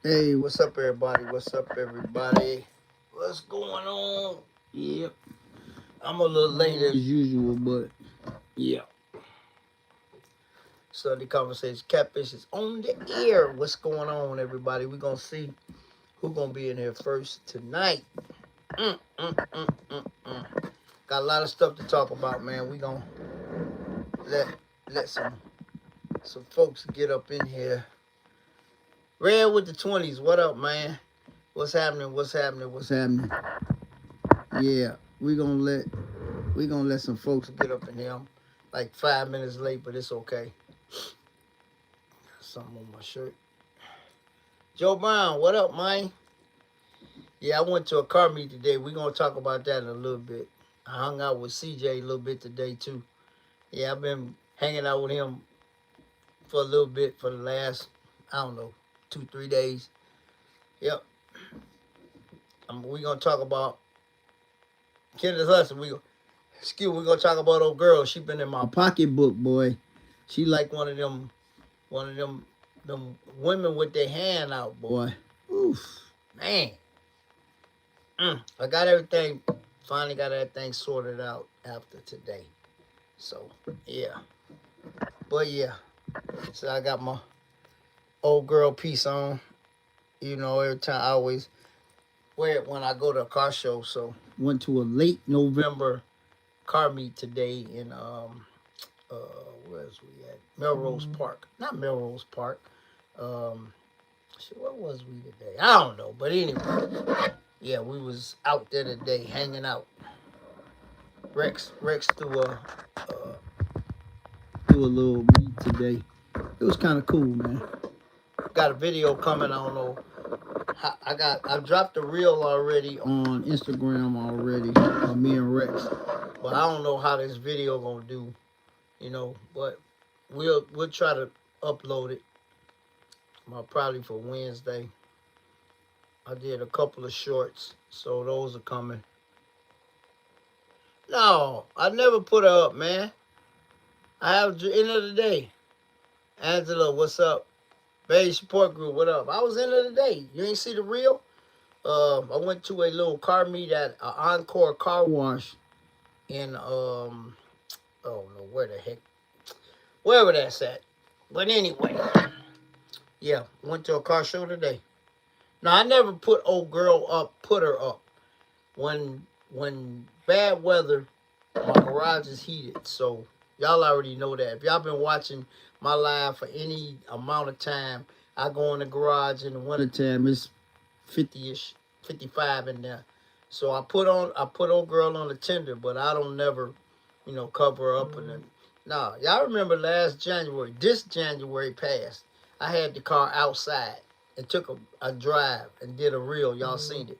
Hey, what's up, everybody? What's up, everybody? What's going on? Yep, I'm a little late as usual, but yeah. Sunday Conversations Catfish is on the air. What's going on, everybody? We're gonna see who gonna be in here first tonight. Mm, mm, mm, mm. Got a lot of stuff to talk about, man. We gonna let let some folks get up in here. Red with the 20s. What up, man? What's happening? What's happening? What's happening? Yeah, we gonna let some folks get up in here. I'm like 5 minutes late, but it's okay. Something on my shirt. Joe Brown, what up, man? Yeah, I went to a car meet today. We're gonna talk about that in a little bit. I hung out with CJ a little bit today too. Yeah, I've been hanging out with him for a little bit for the last, I don't know, 2, 3 days. Yep. We're gonna talk about Kenneth Hudson. We're gonna talk about old girl. She been in my pocketbook, boy. She like one of them women with their hand out, boy. Oof, man. I got everything. Finally got everything sorted out after today. So yeah, but yeah. So I got my old girl piece on. You know, every time I always wear it when I go to a car show. So went to a late November car meet today in uh where's we at? Melrose Park. Not Melrose Park. Um what was we today? I don't know. But anyway, yeah, we was out there today hanging out. Rex threw a little meet today. It was kind of cool, man. Got a video coming. I don't know. I dropped the reel already on Instagram already. Me and Rex, but I don't know how this video gonna do. But we'll try to upload it. Probably for Wednesday. I did a couple of shorts, so those are coming. No, I never put her up, man. I have end of the day. Angela, what's up? Bay Support Group, what up? I was end of the day. You ain't see the reel? I went to a little car meet at Encore Car Wash in oh no, where the heck, wherever that's at. But anyway, yeah, went to a car show today. Now I never put old girl up, put her up. When bad weather, my garage is heated, so y'all already know that. If y'all been watching my live for any amount of time, I go in the garage in the wintertime. It's 50-ish, 55 in there. So I put old girl on the tender, but I don't never, cover her up and then. Nah, y'all remember last January, this January passed, I had the car outside and took a drive and did a reel. Y'all seen it.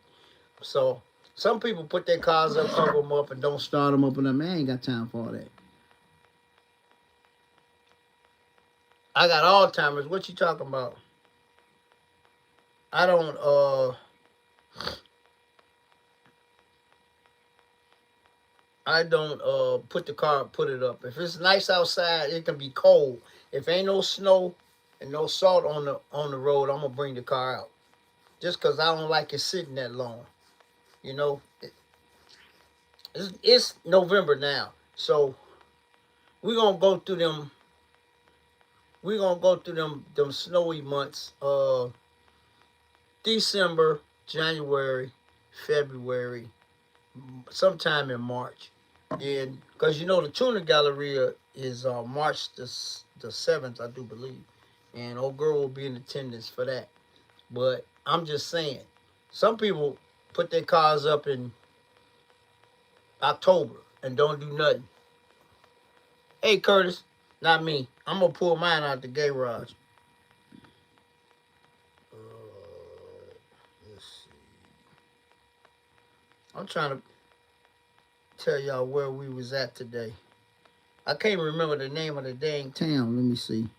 So some people put their cars up, cover them up, and don't start them up, and man, I ain't got time for all that. I got Alzheimer's. What you talking about? I don't put it up. If it's nice outside, it can be cold. If ain't no snow and no salt on the road, I'm gonna bring the car out. Just cause I don't like it sitting that long. You know, it's November now, so we're gonna go through them. We're gonna go through them snowy months. December, January, February, sometime in March. And because the Tuna Galleria is March the 7th, I do believe. And old girl will be in attendance for that. But I'm just saying, some people put their cars up in October and don't do nothing. Hey, Curtis, not me. I'm going to pull mine out the garage. Let's see. I'm trying to tell y'all where we was at today. I can't remember the name of the dang town. Let me see.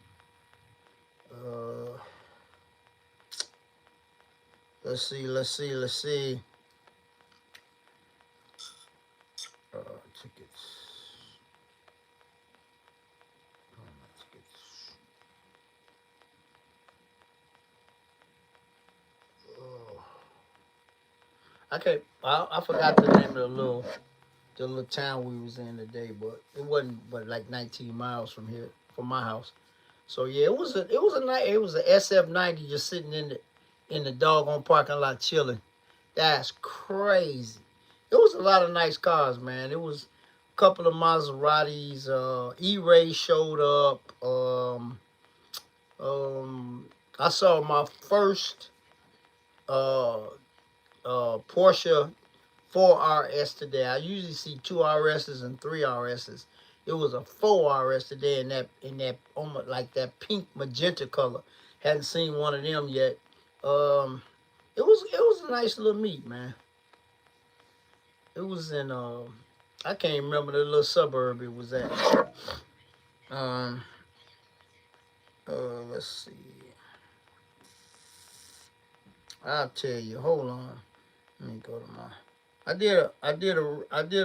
Let's see. Tickets. I forgot the name of the little town we was in today, but it wasn't but like 19 miles from here, from my house. So yeah, it was a SF-90 just sitting in the doggone parking lot chilling. That's crazy. It was a lot of nice cars, man. It was a couple of Maseratis. E-Ray showed up. I saw my first uh, Porsche 4RS today. I usually see two RSs and three RSs. It was a 4RS today in that almost like that pink magenta color. Hadn't seen one of them yet. Um, it was a nice little meet, man. It was in I can't remember the little suburb it was at. Um, let's see. I'll tell you. Hold on. Let me go to my. I did a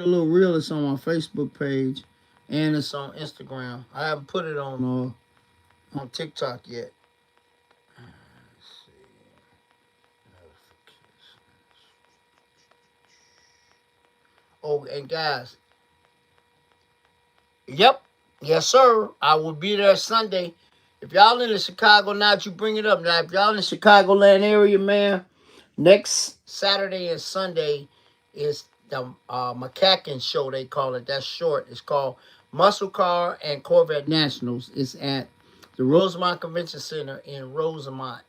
little reel. It's on my Facebook page, and it's on Instagram. I haven't put it on TikTok yet. Let's see. Oh, and guys, yep, yes sir. I will be there Sunday. If y'all in the Chicago now, that you bring it up now. If y'all in the Chicagoland area, man, next Saturday and Sunday is the McCacken show, they call it. That's short. It's called Muscle Car and Corvette Nationals. It's at the Rosemont Convention Center in Rosemont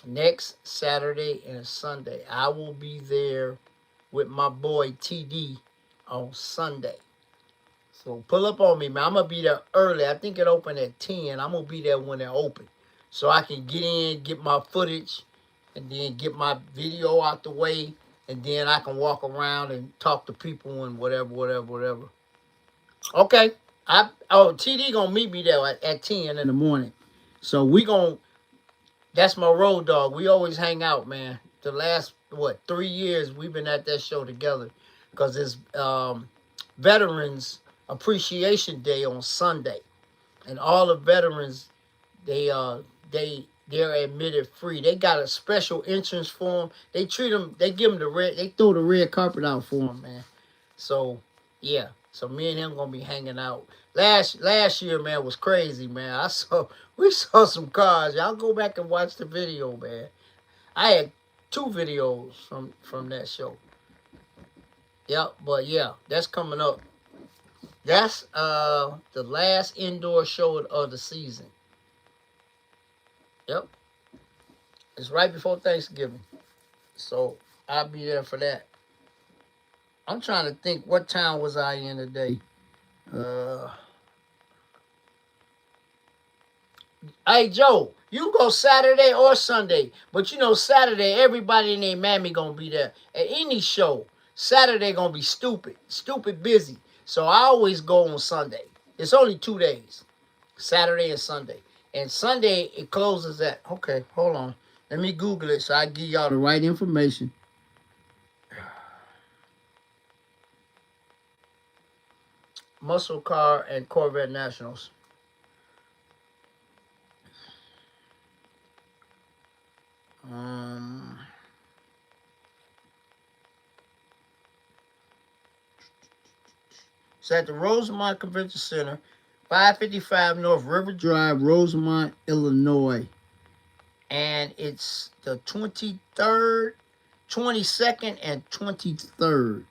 next Saturday and Sunday. I will be there with my boy TD on Sunday. So pull up on me, man. I'm going to be there early. I think it opened at 10. I'm going to be there when it open. So I can get in, get my footage, and then get my video out the way, and then I can walk around and talk to people and whatever. Okay. TD gonna meet me there at 10 in the morning. So that's my road dog. We always hang out, man. The last 3 years we've been at that show together. Because it's Veterans Appreciation Day on Sunday. And all the veterans, they they're admitted free. They got a special entrance for them. They treat them. They give them they throw the red carpet out for them, man. So yeah. So me and him gonna be hanging out. Last year, man, was crazy, man. We saw some cars. Y'all go back and watch the video, man. I had two videos from that show. Yep, but yeah, that's coming up. That's the last indoor show of the season. Yep. It's right before Thanksgiving. So I'll be there for that. I'm trying to think what town was I in today. Hey Joe, you go Saturday or Sunday, but you know Saturday everybody in their mammy gonna be there at any show. Saturday gonna be stupid busy. So I always go on Sunday. It's only 2 days, Saturday and Sunday. And Sunday it closes at okay. Hold on, let me Google it so I give y'all the right information. Muscle Car and Corvette Nationals. It's at the Rosemont Convention Center, 555 North River Drive, Rosemont, Illinois. And it's the 23rd, 22nd, and 23rd.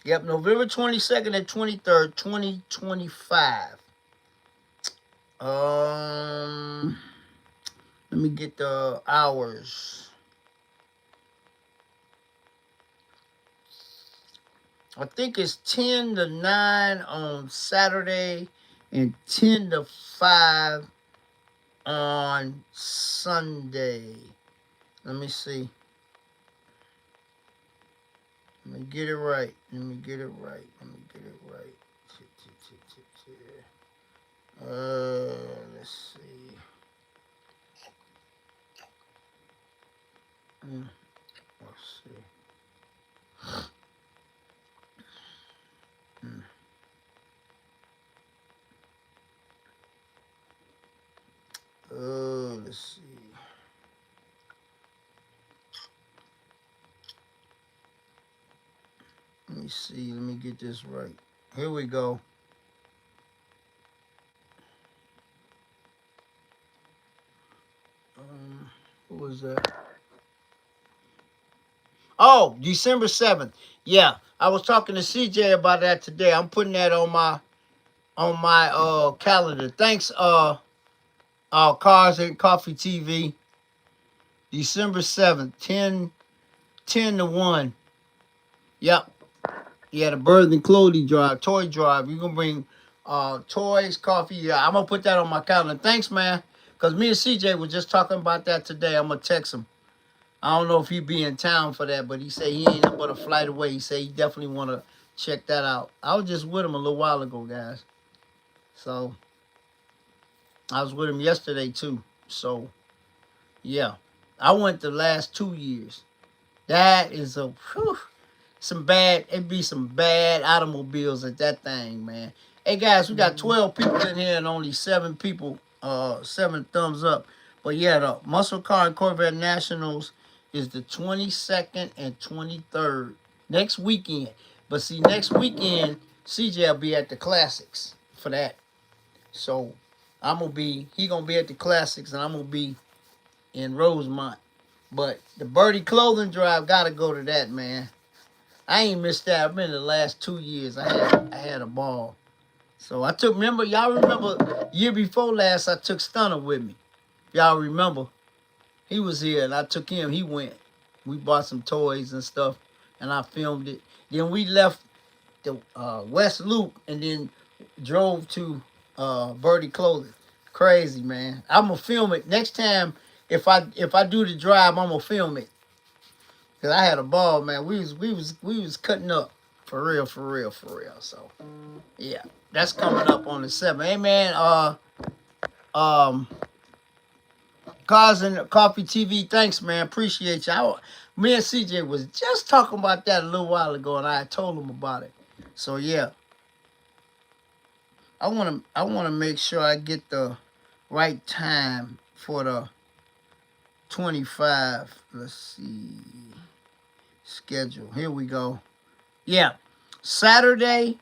Yep, November 22nd and 23rd, 2025. Let me get the hours. I think it's 10 to 9 on Saturday and 10 to 5 on Sunday. Let me see. Let me get it right. Let's see. Let's see. Let's see. Let me see. Let me get this right. Here we go. What was that? Oh, December 7th. Yeah, I was talking to CJ about that today. I'm putting that on my calendar. Thanks, Cars and Coffee TV. December 7th, 10 to 1. Yep. Yeah, the Birth and Clothing Drive, Toy Drive. You're going to bring toys, coffee. Yeah, I'm going to put that on my calendar. Thanks, man. Because me and CJ was just talking about that today. I'm going to text him. I don't know if he be in town for that, but he said he ain't up but a flight away. He said he definitely want to check that out. I was just with him a little while ago, guys. So, I was with him yesterday, too. So, yeah. I went the last 2 years. That is it'd be some bad automobiles at that thing, man. Hey, guys, we got 12 people in here and only 7 people, 7 thumbs up. But, yeah, the Muscle Car and Corvette Nationals is the 22nd and 23rd. Next weekend. But, see, next weekend, CJ will be at the Classics for that. So, he going to be at the Classics, and I'm going to be in Rosemont. But the Birdie Clothing Drive, got to go to that, man. I ain't missed that. I've been the last 2 years. I had a ball. So y'all remember year before last, I took Stunner with me. Y'all remember? He was here and I took him. He went. We bought some toys and stuff and I filmed it. Then we left the West Loop and then drove to Birdie Clothing. Crazy, man. I'm gonna film it next time. If I do the drive, I'm gonna film it. Cause I had a ball, man. We was cutting up for real. So yeah, that's coming up on the 7th. Hey man, Cars and Coffee TV, thanks man, appreciate you. Me and CJ was just talking about that a little while ago, and I told him about it. So yeah, I wanna make sure I get the right time for the 25. Let's see. Schedule. Here we go. Yeah. Saturday,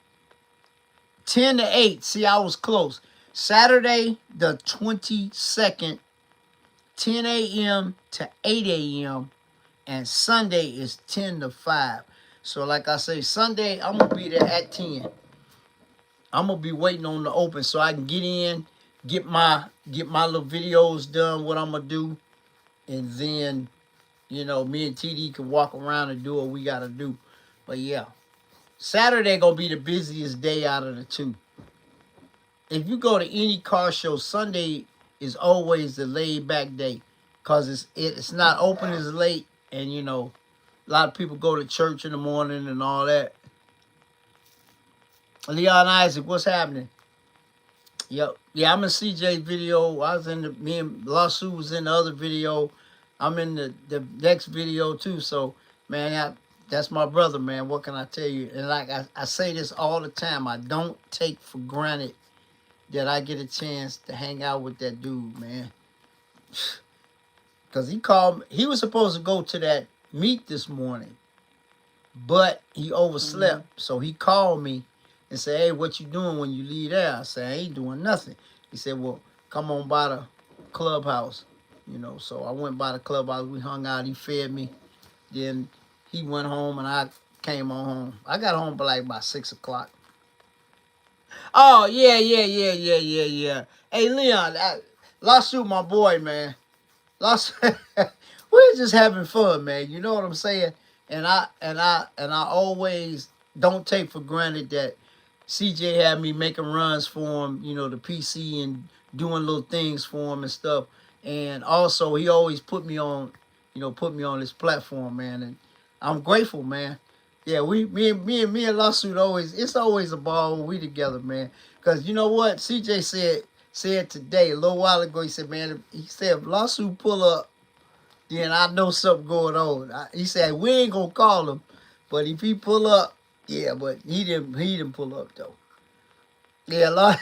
10 to 8. See, I was close. Saturday, the 22nd, 10 a.m. to 8 a.m. And Sunday is 10 to 5. So, like I say, Sunday, I'm going to be there at 10. I'm going to be waiting on the open so I can get in, get my little videos done, what I'm going to do. And then, you know, me and TD can walk around and do what we got to do. But, yeah. Saturday going to be the busiest day out of the 2. If you go to any car show, Sunday is always the laid-back day. Because it's not open as late. And, you know, a lot of people go to church in the morning and all that. Leon Isaac, what's happening? Yep. Yeah, I'm in CJ video. Me and Lasso was in the other video. I'm in the next video too. So, man, that's my brother, man. What can I tell you? And like I say this all the time, I don't take for granted that I get a chance to hang out with that dude, man. Because he called me. He was supposed to go to that meet this morning, but he overslept. So he called me and said, hey, what you doing when you leave there? I said, I ain't doing nothing. He said, well, come on by the clubhouse. You know, so I went by the clubhouse. We hung out. He fed me. Then he went home and I came on home. I got home by about 6 o'clock. Oh, yeah. Hey, Leon, Lasso, my boy, man. We're just having fun, man. You know what I'm saying? And I always don't take for granted that CJ had me making runs for him, you know, the PC and doing little things for him and stuff. And also he always put me on this platform, man. And I'm grateful, man. Yeah, me and Lawsuit it's always a ball when we together, man. Cause you know what? CJ said today, a little while ago, he said, man, if Lawsuit pull up, then I know something going on. He said, we ain't gonna call him, but if he pull up, yeah, but he didn't pull up though. Yeah,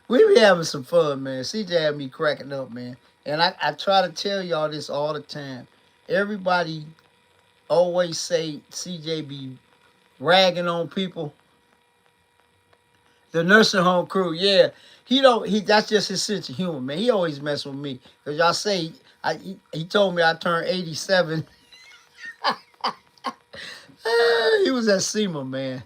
we be having some fun, man. CJ had me cracking up, man. And I try to tell y'all this all the time. Everybody always say CJ be ragging on people. The nursing home crew, yeah. He don't. He That's just his sense of humor, man. He always mess with me because y'all say he told me I turned 87. He was at SEMA, man.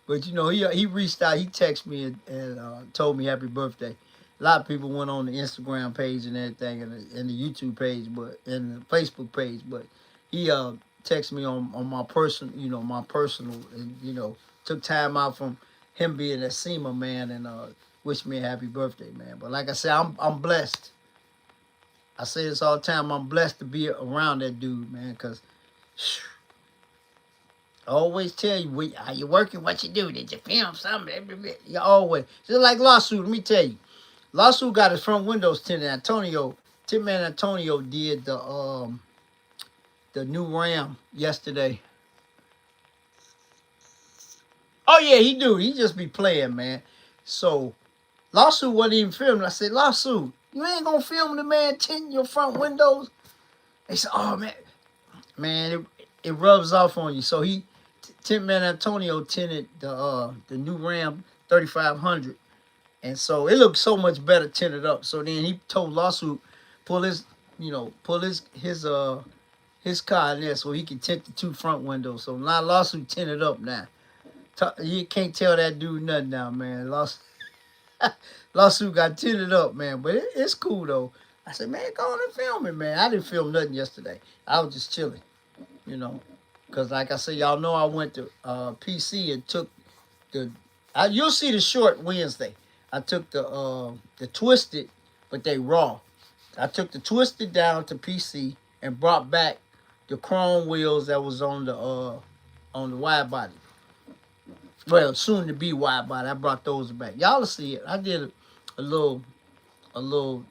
But you know, he reached out, he texted me and told me happy birthday. A lot of people went on the Instagram page and everything, and the YouTube page, but and the Facebook page. But he texted me on my personal, my personal, and took time out from him being at SEMA, man, and wished me a happy birthday, man. But like I said, I'm blessed. I say this all the time. I'm blessed to be around that dude, man, because I always tell you, how you working, what you do. Did you film something? You always. Just like Lawsuit, let me tell you. Lawsuit got his front windows tinted. Tin Man Antonio did the new Ram yesterday. Oh yeah, he do. He just be playing, man. So Lawsuit wasn't even filming. I said, Lawsuit, you ain't gonna film the man tinting your front windows? They said, oh man, it rubs off on you. So Tin Man Antonio tinted the new Ram 3500, and so it looked so much better tinted up. So then he told Lawsuit pull his car in there so he can tint the two front windows. So now Lawsuit tinted up now. You can't tell that dude nothing now, man. Lawsuit got tinted up, man. But it's cool though. I said, man, go on and film it, man. I didn't film nothing yesterday. I was just chilling, you know. Because like I said, y'all know I went to PC and took you'll see the short Wednesday. I took the twisted, but they raw. I took the twisted down to PC and brought back the chrome wheels that was on the wide body. Well, soon to be wide body. I brought those back. Y'all will see it. I did a little, little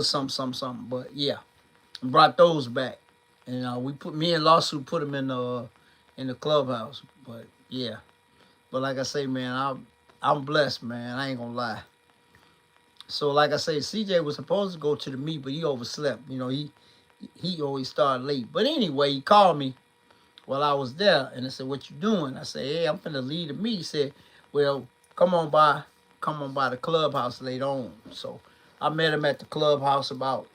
something. But yeah, brought those back, and me and Lawsuit put them in the clubhouse. But yeah, but like I say, man, I'm blessed, man. I ain't gonna lie. So like I say, CJ was supposed to go to the meet, but he overslept. He always started late. But anyway, he called me while I was there, and I said, "What you doing?" I said, "Hey, I'm finna lead the meet." He said, "Well, come on by the clubhouse later on." So I met him at the clubhouse about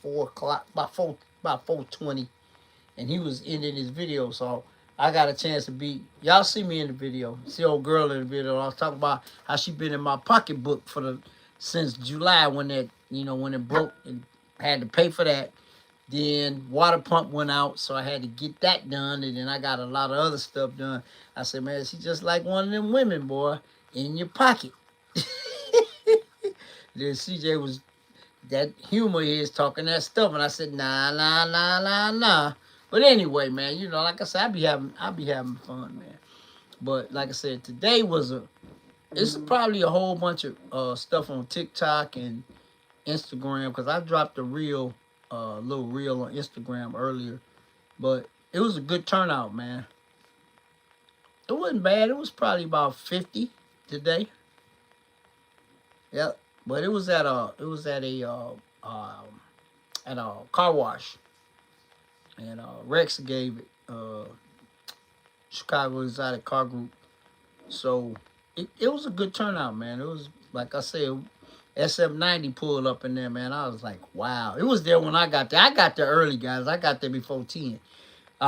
4 o'clock, about 4:20, and he was ending his video. So I got a chance to y'all see me in the video, see old girl in the video. I was talking about how she been in my pocketbook since July when when it broke and had to pay for that. Then water pump went out, so I had to get that done, and then I got a lot of other stuff done. I said, man, she's just like one of them women, boy, in your pocket. Then CJ was that humor is talking that stuff, and I said, nah. But anyway, man, like I said, I be having fun, man. But like I said, today it's probably a whole bunch of stuff on TikTok and Instagram, because I dropped a little reel on Instagram earlier. But it was a good turnout, man. It wasn't bad. It was probably about 50 today. Yep. But it was at a car wash, and Rex gave it Chicago Exotic Car Group. So it was a good turnout, man. It was, like I said, SF90 pulled up in there, man. I was like, wow. It was there when I got there. I got there early, guys. I got there before 10.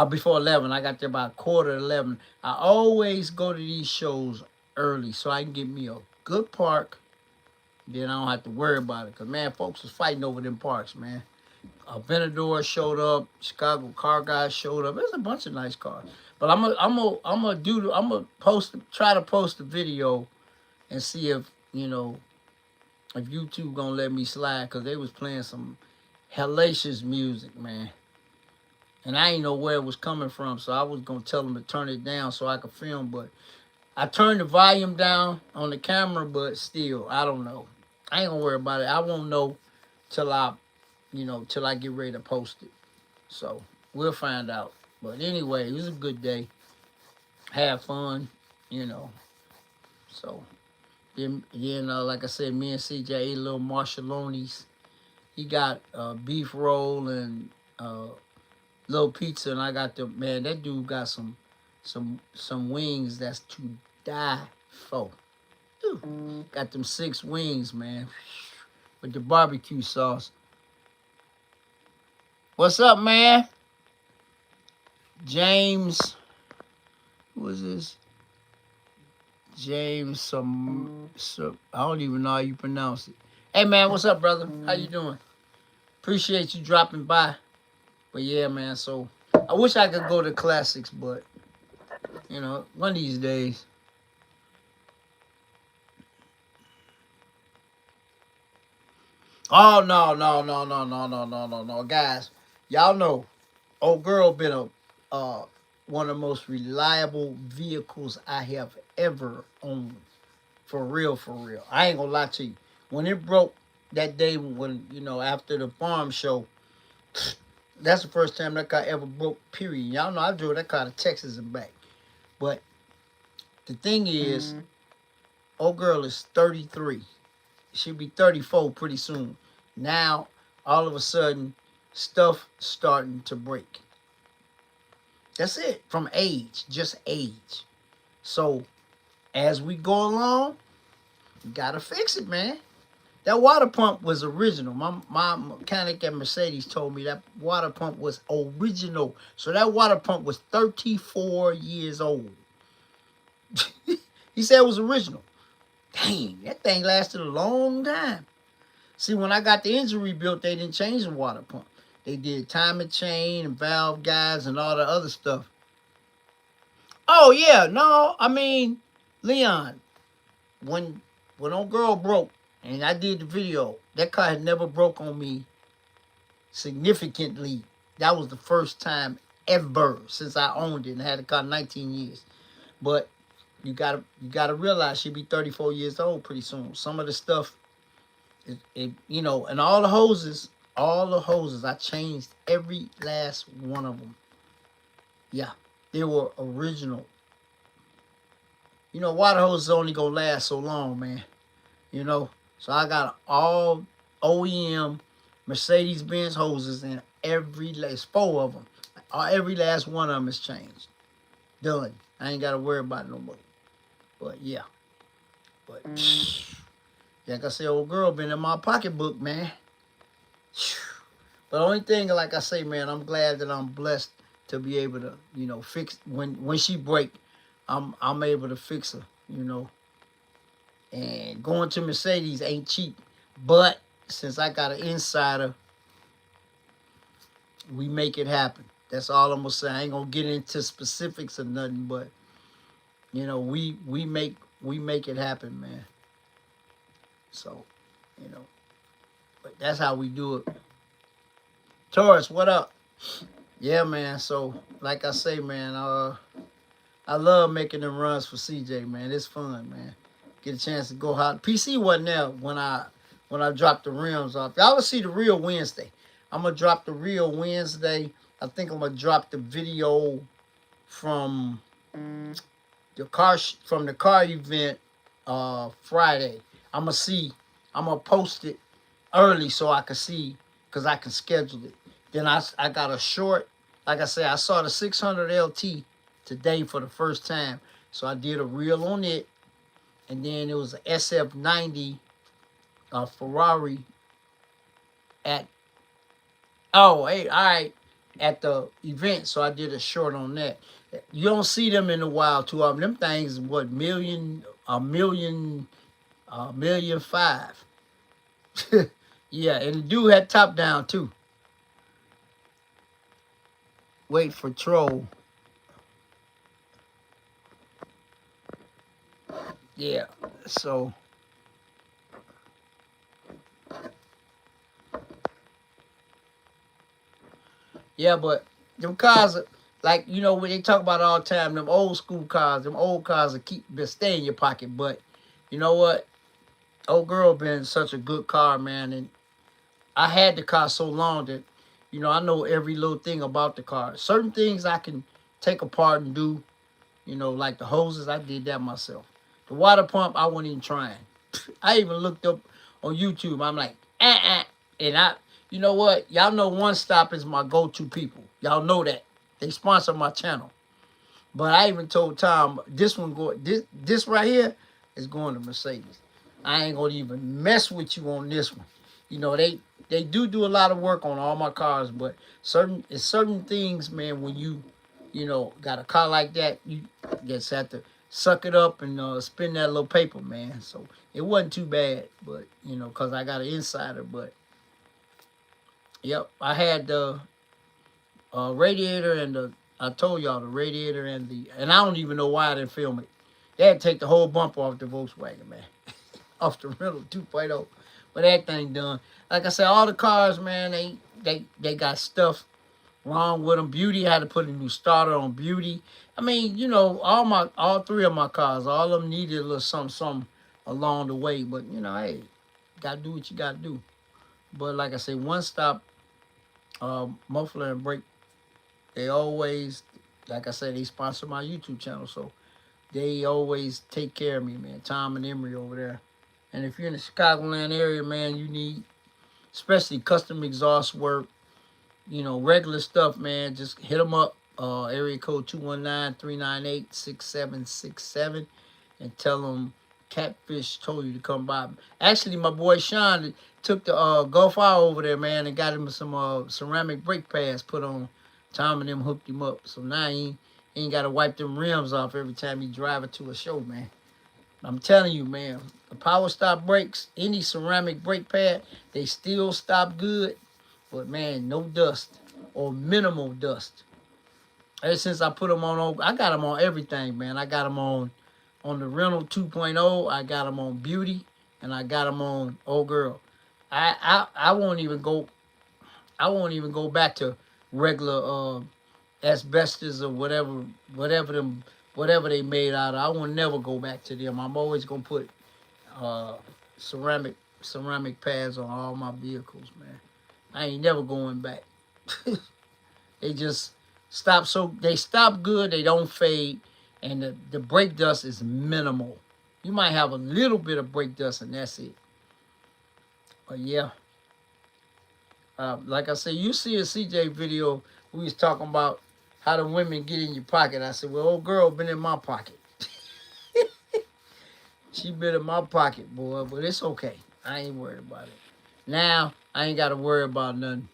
Before 11. I got there about 11:15. I always go to these shows early so I can get me a good park. Then I don't have to worry about it. Because, man, folks was fighting over them parks, man. Venador showed up. Chicago Car Guys showed up. There's a bunch of nice cars. But try to post the video and see if YouTube gonna let me slide, because they was playing some hellacious music, man. And I ain't know where it was coming from, so I was gonna tell them to turn it down so I could film. But I turned the volume down on the camera, but still, I don't know. I ain't gonna worry about it. I won't know till I get ready to post it. So we'll find out. But anyway, it was a good day. Have fun, So then like I said, me and CJ ate a little Marshallones, He got beef roll and little pizza, and I got the man. That dude got some wings that's to die for. Ooh, got them 6 wings, man, with the barbecue sauce. What's up, man? James, who is this? James, some I don't even know how you pronounce it. Hey, man, what's up, brother? How you doing? Appreciate you dropping by. But yeah, man. So I wish I could go to classics, but you know, one of these days. Oh no, guys. Y'all know, old girl been a one of the most reliable vehicles I have ever owned. For real, for real. I ain't gonna lie to you. When it broke that day, when you know after the farm show, that's the first time that car ever broke. Period. Y'all know I drove that car to Texas and back. But the thing is, old girl is 33. She'll be 34 pretty soon. Now, all of a sudden, stuff starting to break. That's it. From age, just age. So, as we go along, you gotta fix it, man. That water pump was original. My mechanic at Mercedes told me that water pump was original. So that water pump was 34 years old. He said it was original. Dang, that thing lasted a long time. See, when I got the engine rebuilt, they didn't change the water pump. They did timing chain and valve guides and all the other stuff. Oh yeah, no, I mean, Leon, when old girl broke and I did the video, that car had never broke on me significantly. That was the first time ever since I owned it and had the car 19 years. But you gotta realize she'll be 34 years old pretty soon. Some of the stuff, you know, and all the hoses, I changed every last one of them. Yeah, they were original. You know, water hoses only gonna last so long, man. You know, so I got all OEM Mercedes-Benz hoses, and every last 4 of them, every last one of them is changed. Done. I ain't gotta worry about it no more. But yeah, but like I said, old girl been in my pocketbook, man. But the only thing, like I say, man, I'm glad that I'm blessed to be able to, you know, fix when she break. I'm able to fix her, you know. And going to Mercedes ain't cheap, but since I got an insider, we make it happen. That's all I'm gonna say. I ain't gonna get into specifics or nothing, but you know, we make it happen, man. So, you know, but that's how we do it. Taurus, what up? Yeah, man. So, like I say, man, I love making them runs for CJ, man. It's fun, man. Get a chance to go hot. PC wasn't there when I dropped the rims off. Y'all will see the real Wednesday. I'm gonna drop the real Wednesday. I think I'm gonna drop the video from the car event Friday. I'm gonna post it early so I can see, because I can schedule it. Then I got a short, like I said, I saw the 600 LT today for the first time. So I did a reel on it. And then it was a SF90 Ferrari at, oh, hey, all right, at the event. So I did a short on that. You don't see them in the wild too often. Them things, what, a million five. Yeah, and the dude had top down too. Wait for troll. Yeah, so yeah, but them cars are, like, you know, when they talk about all the time, them old school cars, them old cars will stay in your pocket. But you know what? Old girl been such a good car, man, and I had the car so long that, you know, I know every little thing about the car. Certain things I can take apart and do, you know, like the hoses, I did that myself. The water pump, I wasn't even trying. I even looked up on YouTube. I'm like, And you know what? Y'all know One Stop is my go-to people. Y'all know that. They sponsor my channel. But I even told Tom, this right here is going to Mercedes. I ain't gonna even mess with you on this one. You know, they do a lot of work on all my cars, but certain things, man, when you know, got a car like that, you just have to suck it up and spend that little paper, man. So it wasn't too bad, but you know, cause I got an insider. But yep, I had the radiator and I told y'all the radiator and I don't even know why I didn't film it. They had to take the whole bumper off the Volkswagen, man, off the rental 2.0. But that thing done. Like I said, all the cars, man, they got stuff wrong with them. Beauty had to put a new starter on Beauty. I mean, you know, all three of my cars, all of them needed a little something along the way. But you know, hey, gotta do what you gotta do. But like I said, One Stop, Muffler and Brake, they always, like I said, they sponsor my YouTube channel, so they always take care of me, man. Tom and Emery over there. And if you're in the Chicagoland area, man, you need, especially custom exhaust work, you know, regular stuff, man, just hit them up. Area code 219-398-6767 and tell them Catfish told you to come by. Actually, my boy Sean took the Gulf Hour over there, man, and got him some ceramic brake pads put on. Tom and them hooked him up. So now he ain't got to wipe them rims off every time he drive it to a show, man. I'm telling you, man, the power stop brakes, any ceramic brake pad, they still stop good. But, man, no dust or minimal dust. Ever since I put them on, I got them on everything, man. I got them on the rental 2.0. I got them on Beauty. And I got them on Old Girl. I won't even go back to regular asbestos or whatever they made out of. I will never go back to them. I'm always gonna put ceramic pads on all my vehicles, man. I ain't never going back. They just stop good, they don't fade, and the brake dust is minimal. You might have a little bit of brake dust and that's it. But yeah. Like I said, you see a CJ video, we was talking about how the women get in your pocket. I said, well, old girl been in my pocket. She been in my pocket, boy, but it's okay. I ain't worried about it. Now, I ain't got to worry about nothing.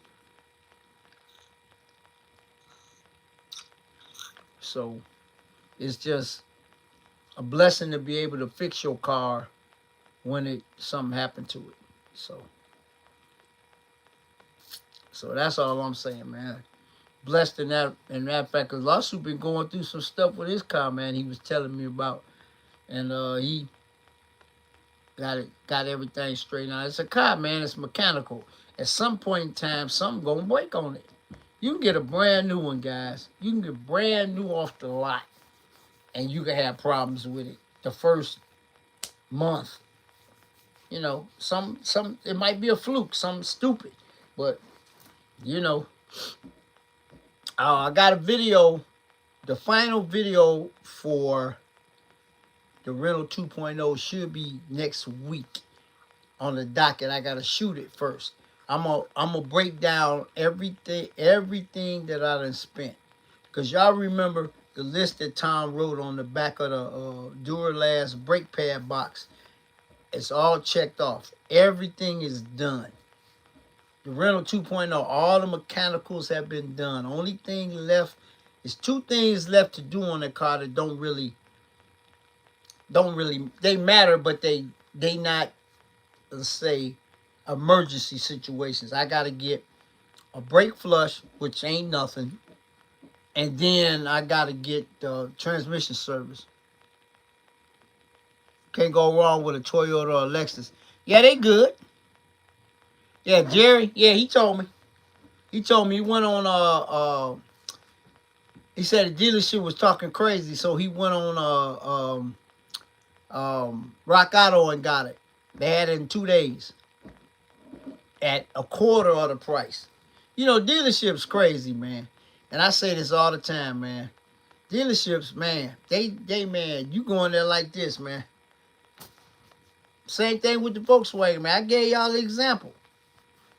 So, it's just a blessing to be able to fix your car when something happened to it. So that's all I'm saying, man. Blessed in that fact, because Lawsuit been going through some stuff with his car, man. He was telling me about, and he got everything straightened out. It's a car, man. It's mechanical. At some point in time, something gonna break on it. You can get a brand new one, guys. You can get brand new off the lot, and you can have problems with it the first month. You know, some it might be a fluke, something stupid, but you know. I got a video, the final video for the rental 2.0 should be next week on the docket. I gotta shoot it first. I'm gonna break down everything that I done spent. Cause y'all remember the list that Tom wrote on the back of the Duralast brake pad box. It's all checked off. Everything is done. The rental 2.0, all the mechanicals have been done. Only thing left is two things left to do on the car that don't really they matter, but they not, let's say, emergency situations. I gotta get a brake flush, which ain't nothing, and then I gotta get the transmission service. Can't go wrong with a Toyota or a Lexus. Yeah, they good. Yeah, Jerry. Yeah, he told me. He told me he went on he said the dealership was talking crazy, so he went on Rock Auto and got it. They had it in 2 days at a quarter of the price. You know, dealerships crazy, man. And I say this all the time, man. Dealerships, man, they man, you go in there like this, man. Same thing with the Volkswagen, man. I gave y'all the example.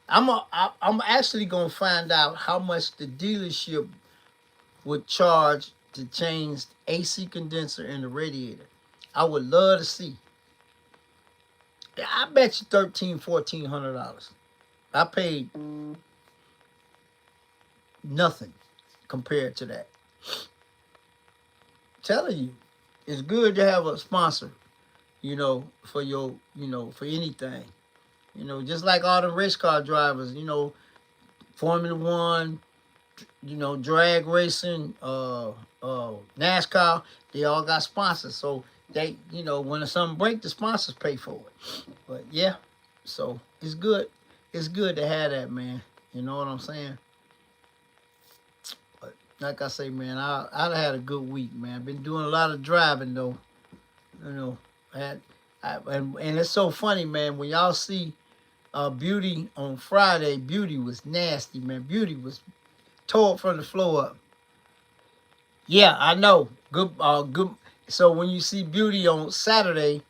I'm actually gonna find out how much the dealership would charge to change the AC condenser in the radiator. I would love to see. I bet you $1,300-$1,400. I paid nothing compared to that. Telling you, it's good to have a sponsor, for your, for anything. Just like all the race car drivers, Formula One, drag racing, NASCAR, they all got sponsors. So they, when something break, the sponsors pay for it. But yeah, so it's good. It's good to have that, man. You know what I'm saying? But like I say, man, I had a good week, man. I've been doing a lot of driving though. You know, and it's so funny, man. When y'all see Beauty on Friday, Beauty was nasty, man. Beauty was tore from the floor up. Yeah, I know. Good, good. So when you see Beauty on Saturday,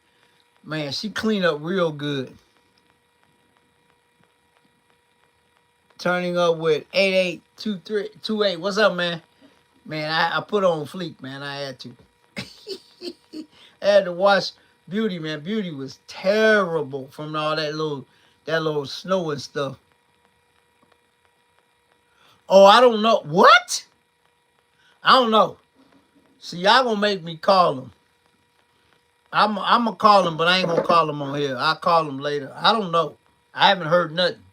man, she cleaned up real good. Turning up with 882328. What's up, man? Man, I put on fleek, man. I had to. I had to watch Beauty, man. Beauty was terrible from all that little snow and stuff. Oh, I don't know. What? I don't know. See, y'all gonna make me call him. I'm gonna call him, but I ain't gonna call him on here. I'll call him later. I don't know. I haven't heard nothing.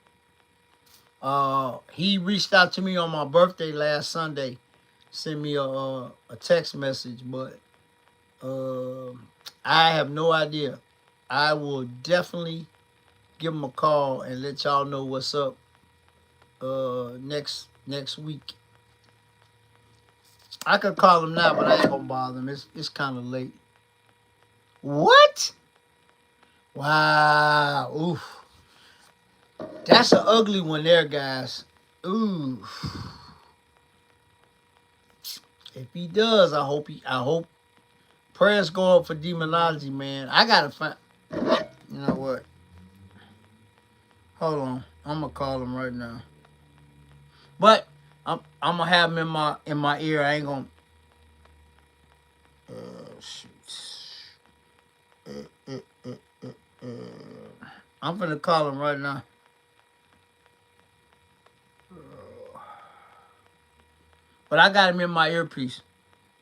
He reached out to me on my birthday last Sunday, sent me a text message, but I have no idea. I will definitely give him a call and let y'all know what's up next week. I could call him now, but I ain't gonna bother him. It's kind of late. What? Wow. Oof. That's an ugly one there, guys. Ooh. If he does, I hope prayers go up for demonology, man. I gotta find. You know what? Hold on. I'm gonna call him right now. But I'm gonna have him in my ear. I ain't gonna. Shoot. I'm gonna call him right now. But I got him in my earpiece.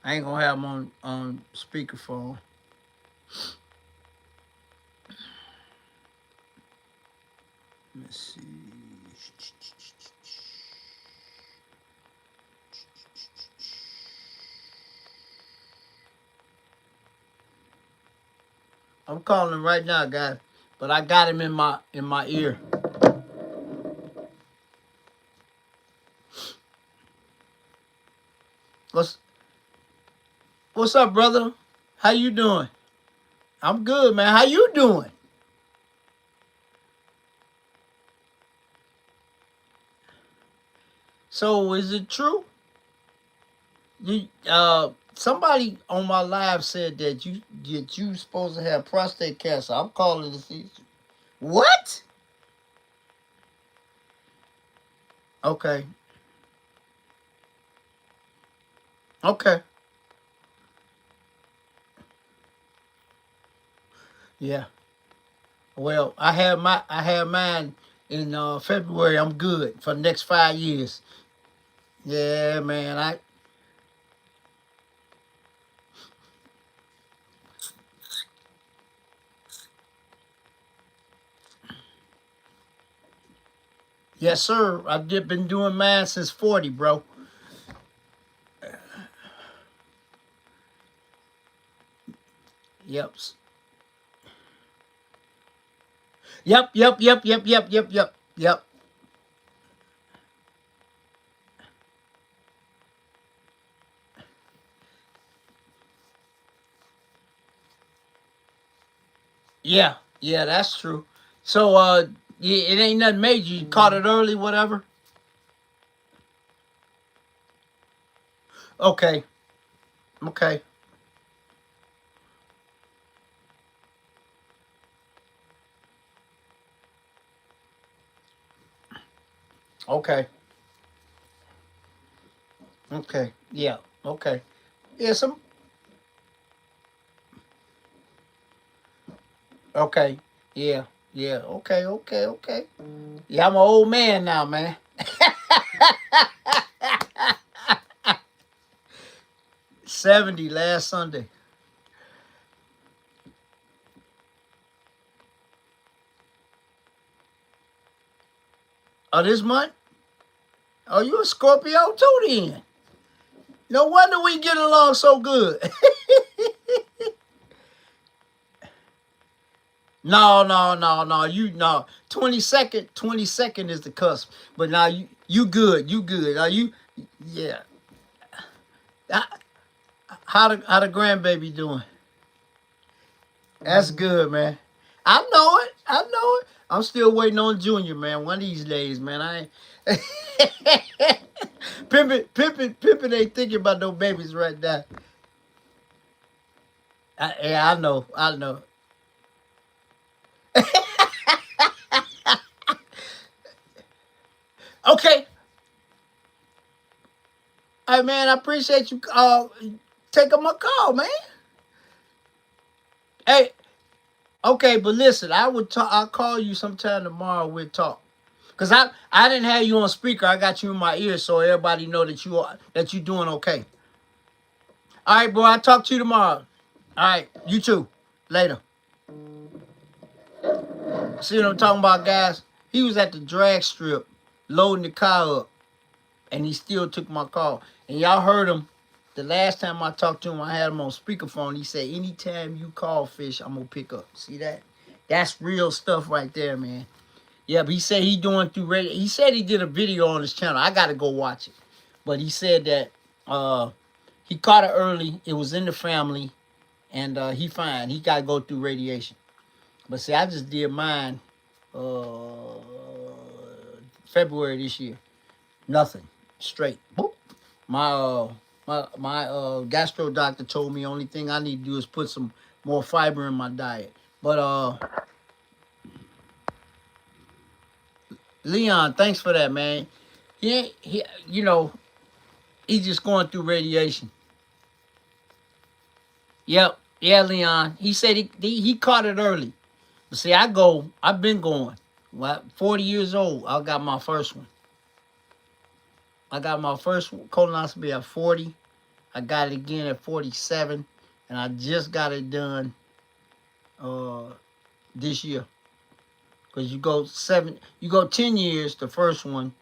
I ain't gonna have him on speakerphone. Let's see. I'm calling him right now, guys. But I got him in my ear. What's up, brother? How you doing? I'm good, man. How you doing? So is it true? You somebody on my live said that you supposed to have prostate cancer. I'm calling to see. What? Okay. Okay. Yeah. Well, I have mine in February. I'm good for the next 5 years. Yeah, man. Yes, sir. I've been doing mine since 40, bro. Yep. Yep. Yeah. Yeah, that's true. So yeah, it ain't nothing major. You caught it early, whatever. Okay. Okay. Okay. Okay. Yeah. Okay. Yeah. Some. Okay. Yeah. Yeah. Okay. Okay. Okay. Yeah, I'm an old man now, man. 70 last Sunday. Oh, this month? Oh, you a Scorpio too then? No wonder we get along so good. No, no, no, no. You no. 22nd is the cusp. But now you good. You good. Are you yeah. How how the grandbaby doing? That's good, man. I know it. I know it. I'm still waiting on Junior, man. One of these days, man. I ain't Pimpin ain't thinking about no babies right now. Yeah, I know. I know. Okay. Hey man, I appreciate you taking my call, man. Hey, okay, but listen, I'll call you sometime tomorrow. We'll talk. Cause I didn't have you on speaker. I got you in my ear so everybody know that you doing okay. All right, bro. I'll talk to you tomorrow. All right, you too. Later. See what I'm talking about, guys? He was at the drag strip loading the car up, and he still took my call. And y'all heard him. The last time I talked to him, I had him on speakerphone. He said, anytime you call Fish, I'm going to pick up. See that? That's real stuff right there, man. Yeah, but he said he doing through radio. He said he did a video on his channel. I got to go watch it. But he said that he caught it early. It was in the family. And he fine. He got to go through radiation. But see, I just did mine February this year. Nothing. Straight. Boop. My gastro doctor told me only thing I need to do is put some more fiber in my diet. But Leon, thanks for that, man. He he's just going through radiation. Yep. Yeah, Leon. He said he caught it early. But see, I've been going. Well, 40 years old, I got my first one. I got my first colonoscopy at 40. I got it again at 47. And I just got it done this year. Because you go 10 years, the first one.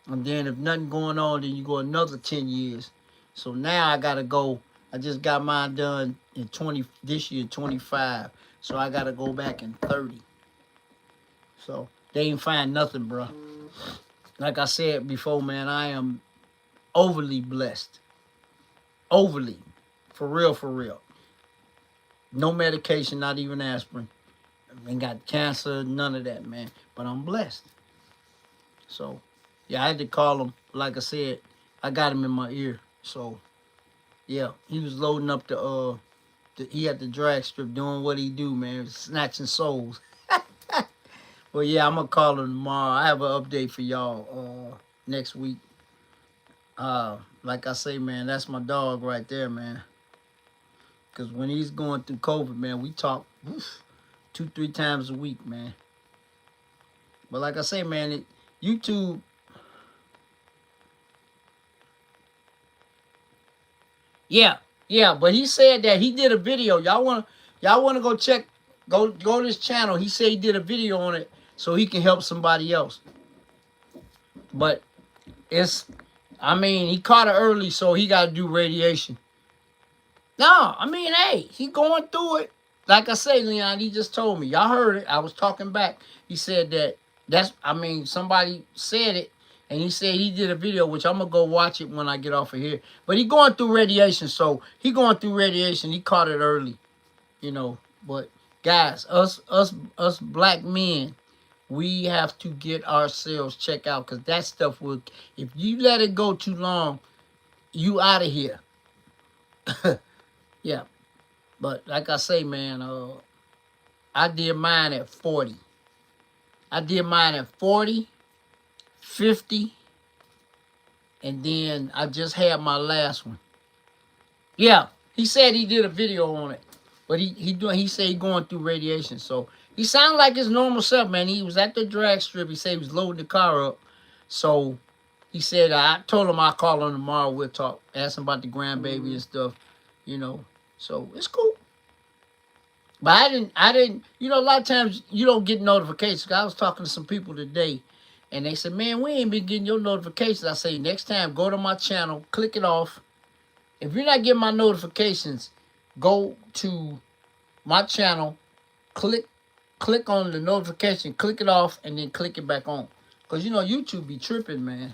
And then if nothing going on, then you go another 10 years. So now I gotta go. I just got mine done in this year, 25. So I gotta go back in 30. So they ain't find nothing, bro. Like I said before, man, I am overly blessed. Overly. For real, for real. No medication, not even aspirin. I ain't got cancer, none of that, man. But I'm blessed. So, yeah, I had to call him. Like I said, I got him in my ear. So, yeah, he was loading up he had the drag strip doing what he do, man. Snatching souls. Well, yeah, I'm going to call him tomorrow. I have an update for y'all next week. Like I say, man, that's my dog right there, man. Because when he's going through COVID, man, we talk 2-3 times a week, man. But like I say, man, YouTube. Yeah, yeah. But he said that he did a video. Y'all wanna go to his channel. He said he did a video on it so he can help somebody else. But he caught it early, so he got to do radiation. No, hey, he going through it. Like I say, Leon, he just told me. Y'all heard it. I was talking back. He said somebody said it, and he said he did a video, which I'm going to go watch it when I get off of here. But he going through radiation, so he going through radiation. He caught it early, But, guys, us black men, we have to get ourselves checked out, because that stuff if you let it go too long, you out of here. Yeah. But like I say, man, I did mine at 40. I did mine at 40, 50, and then I just had my last one. Yeah, he said he did a video on it, but he said he going through radiation. So he sounded like his normal self, man. He was at the drag strip. He said he was loading the car up. So he said I told him I'll call him tomorrow. We'll talk, ask him about the grandbaby and stuff, you know. So it's cool. But I didn't, you know, a lot of times you don't get notifications. I was talking to some people today, and they said, man, we ain't been getting your notifications. I say, next time, go to my channel, click it off. If you're not getting my notifications, go to my channel, click on the notification, click it off, and then click it back on. Because, you know, YouTube be tripping, man.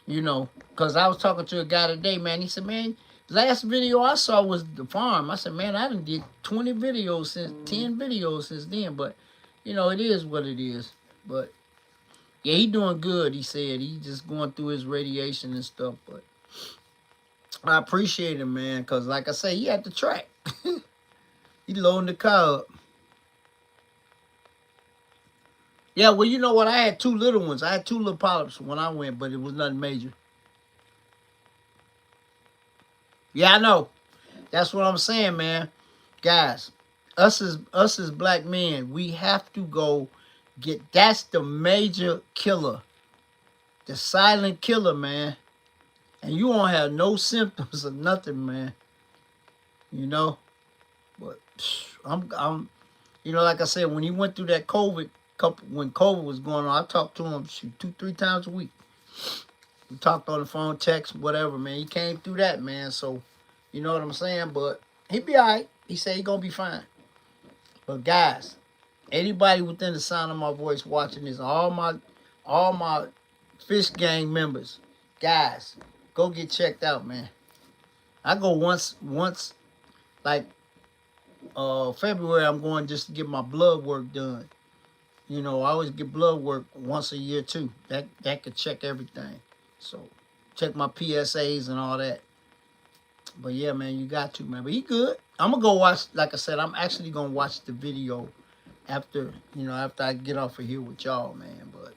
You know, because I was talking to a guy today, man. He said, man, last video I saw was the farm. I said, man, I done did 20 videos since, 10 videos since then. But, you know, it is what it is. But, yeah, he doing good, he said. He just going through his radiation and stuff. But I appreciate him, man, because, like I say, he at the track. He loading the car up. Yeah, well, you know what? I had 2 little ones. I had 2 little polyps when I went, but it was nothing major. Yeah, I know. That's what I'm saying, man. Guys, us as black men, we have to go get, that's the major killer. The silent killer, man. And you won't have no symptoms or nothing, man. You know? But I'm you know, like I said, when he went through that COVID, when COVID was going on, I talked to him 2-3 times a week. We talked on the phone, text, whatever, man. He came through that, man. So, you know what I'm saying? But he be all right. He said he gonna be fine. But guys, anybody within the sound of my voice watching this, all my Fish Gang members, guys, go get checked out, man. I go once, like February, I'm going just to get my blood work done. You know, I always get blood work once a year too. That could check everything. So check my PSAs and all that. But yeah, man, you got to, man. But he good. I'm gonna go watch, like I said, I'm actually gonna watch the video after, you know, after I get off of here with y'all, man. But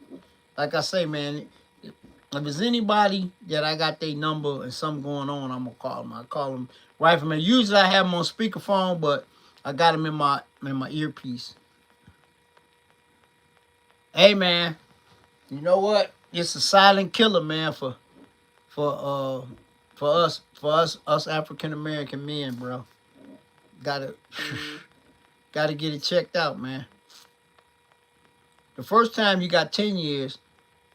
like I say, man, if there's anybody that I got their number and something going on, I'm gonna call them. I call them right from there. Usually I have them on speakerphone, but I got them in my earpiece. Hey, man, you know what? It's a silent killer, man, for us African American men, bro. Gotta get it checked out, man. The first time you got 10 years,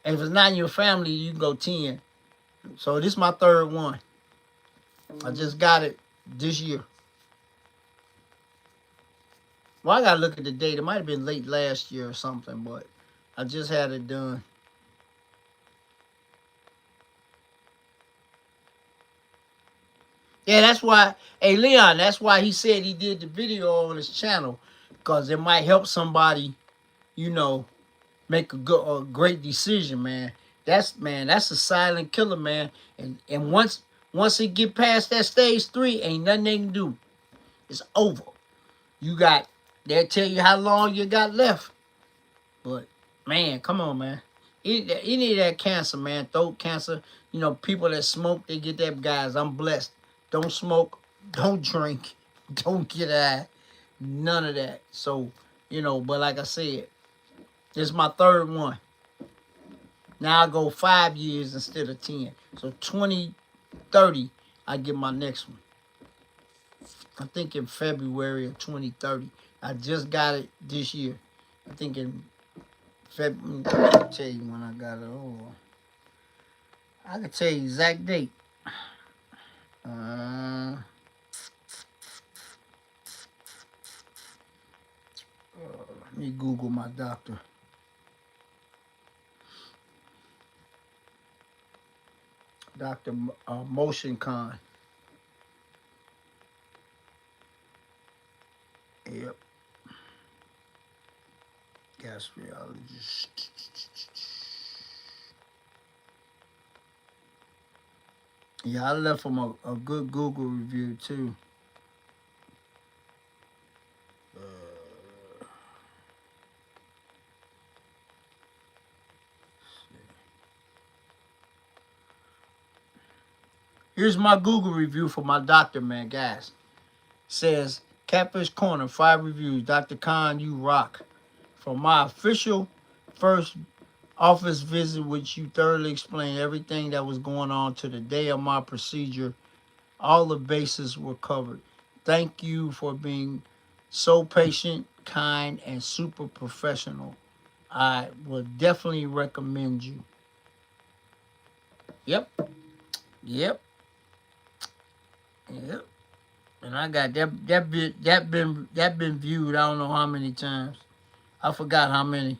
and if it's not in your family, you can go 10. So this is my 3rd one. I just got it this year. Well, I gotta look at the date. It might have been late last year or something, but I just had it done. Yeah, that's why, hey, Leon, that's why he said he did the video on his channel, because it might help somebody, you know, make a great decision, man. That's a silent killer, man. And once it get past that stage 3, ain't nothing they can do. It's over. They'll tell you how long you got left. But man, come on, man. Any of that cancer, man, throat cancer, you know, people that smoke, they get that. Guys, I'm blessed. Don't smoke, don't drink, don't get high, none of that. So, you know, but like I said, this is my 3rd one. Now I go 5 years instead of 10. So 2030, I get my next one. I think in February of 2030. I just got it this year. I think in February. I'll tell you when I got it. Oh, I can tell you exact date. Let me Google my doctor. Dr. Motion Con. Yep. Gastriologist. Yeah, I left him a good Google review too. Here's my Google review for my doctor, man, guys. Says, Catfish Corner, 5 reviews. Dr. Khan, you rock. From my official first office visit, which you thoroughly explained everything that was going on, to the day of my procedure, all the bases were covered. Thank you for being so patient, kind, and super professional. I would definitely recommend you. Yep, yep, yep. And I got that been viewed. I don't know how many times. I forgot how many.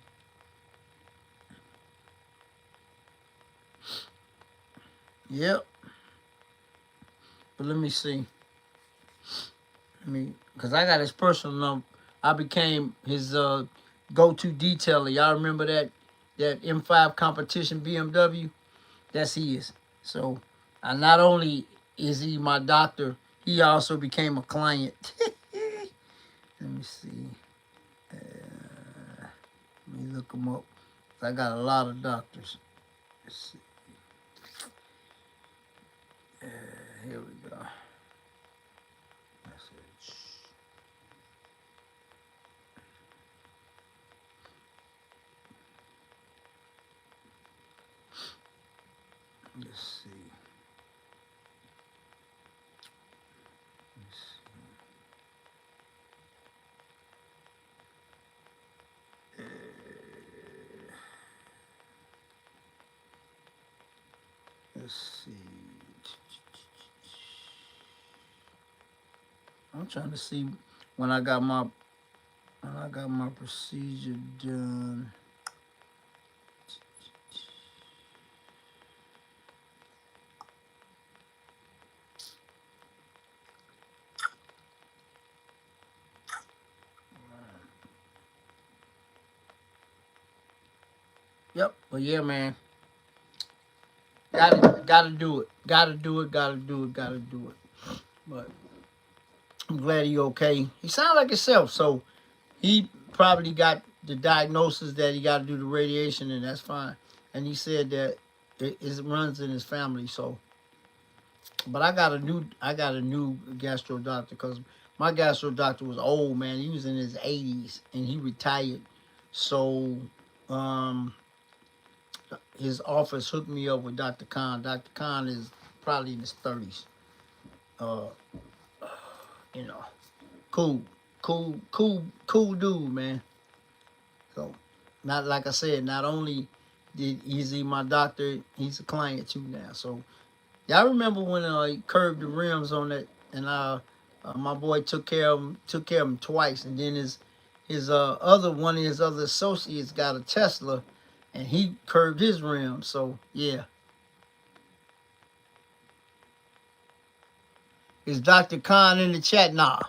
Yep. But let me see. Because I got his personal number. I became his go-to detailer. Y'all remember that M5 competition BMW? That's his. So I not only is he my doctor, he also became a client. Let me see. Let me look him up. I got a lot of doctors. Let's see. Here we go. Message. Let's see. Let's see. I'm trying to see when I got my procedure done. Yep, but yeah, man. Gotta do it. Gotta do it. But I'm glad he okay. He sounds like himself, so he probably got the diagnosis that he got to do the radiation, and that's fine. And he said that it runs in his family. So, but I got a new gastro doctor, because my gastro doctor was old, man. He was in his 80s and he retired. So, his office hooked me up with Dr. Khan. Dr. Khan is probably in his 30s. Uh, you know, cool dude, man. So, not like I said, not only is he my doctor, he's a client too now. So, y'all remember when he curved the rims on that, and my boy took care of him twice, and then his other one of his other associates got a Tesla, and he curved his rims. So yeah. Is Dr. Khan in the chat? Nah.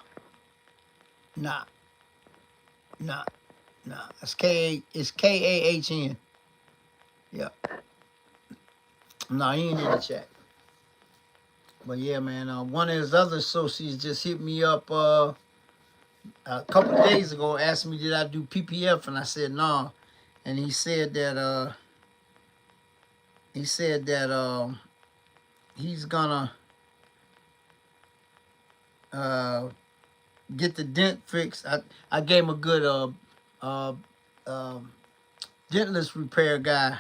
It's Kahn. Yeah. Nah, he ain't in the chat. But yeah, man, one of his other associates just hit me up a couple of days ago, asked me did I do PPF, and I said nah. And he said that he's gonna get the dent fixed. I gave him a good dentless repair guy,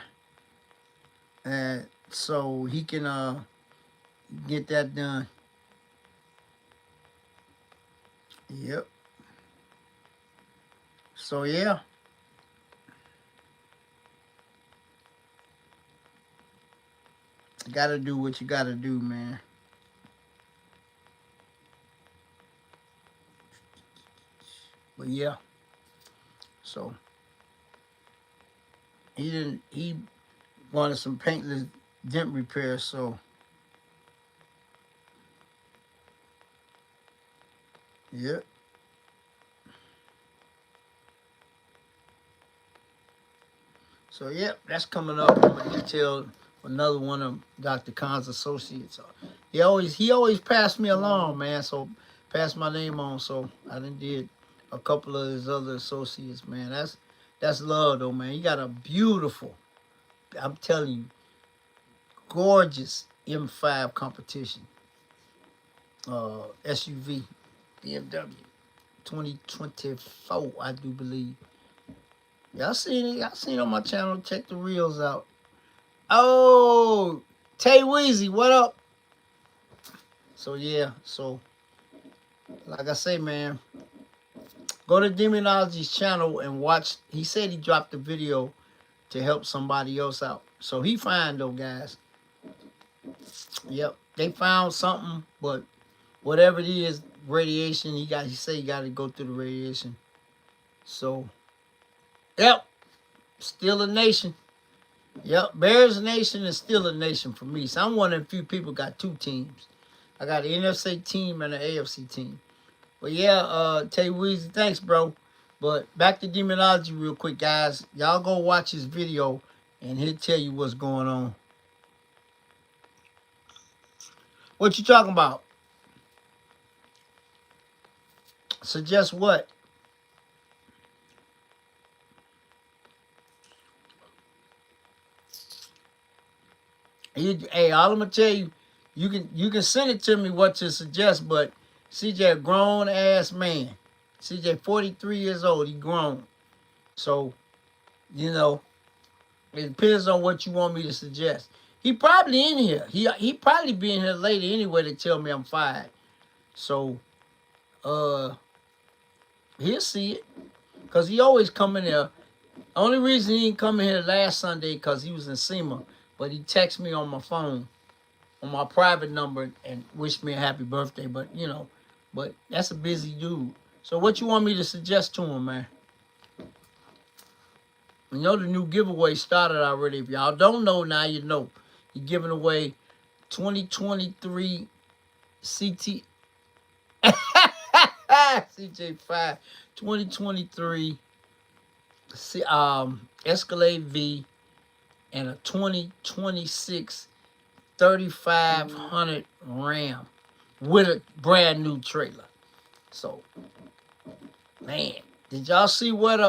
and so he can get that done. Yep. So yeah. You gotta do what you gotta do, man. But yeah. So he wanted some paintless dent repair, so yep. So yep, that's coming up. I'm gonna detail another one of Dr. Khan's associates. He always passed me along, man. So passed my name on. So I did a couple of his other associates, man. That's love though, man. He got a beautiful, I'm telling you, gorgeous M5 competition. SUV, BMW, 2024, I do believe. Y'all seen it? Y'all seen it on my channel. Check the reels out. Oh, Tay Weezy, what up? So yeah, so like I say, man, go to Demonology's channel and watch. He said he dropped the video to help somebody else out. So he fine though, guys. Yep, they found something, but whatever it is, radiation. He said he got to go through the radiation. So, yep, still a nation. Yep, Bears Nation is still a nation for me. So I'm one of the few people got two teams. I got an NFC team and an AFC team. But yeah, Tay Weezy, thanks, bro. But back to Demonology real quick, guys. Y'all go watch his video, and he'll tell you what's going on. What you talking about? Suggest what? Hey, all I'm gonna tell you, you can send it to me what to suggest, but CJ a grown ass man. CJ 43 years old, he grown. So, you know, it depends on what you want me to suggest. He probably in here. He probably be in here later anyway to tell me I'm fired. So, he'll see it. Cause he always come in there. Only reason he didn't come in here last Sunday because he was in SEMA. But he texted me on my phone, on my private number, and wished me a happy birthday. But, you know, but that's a busy dude. So what you want me to suggest to him, man? You know the new giveaway started already. If y'all don't know, now you know. He's giving away 2023 CT... CJ5 2023 Escalade V and a 2026 3500 Ram with a brand new trailer. So, man, did y'all see what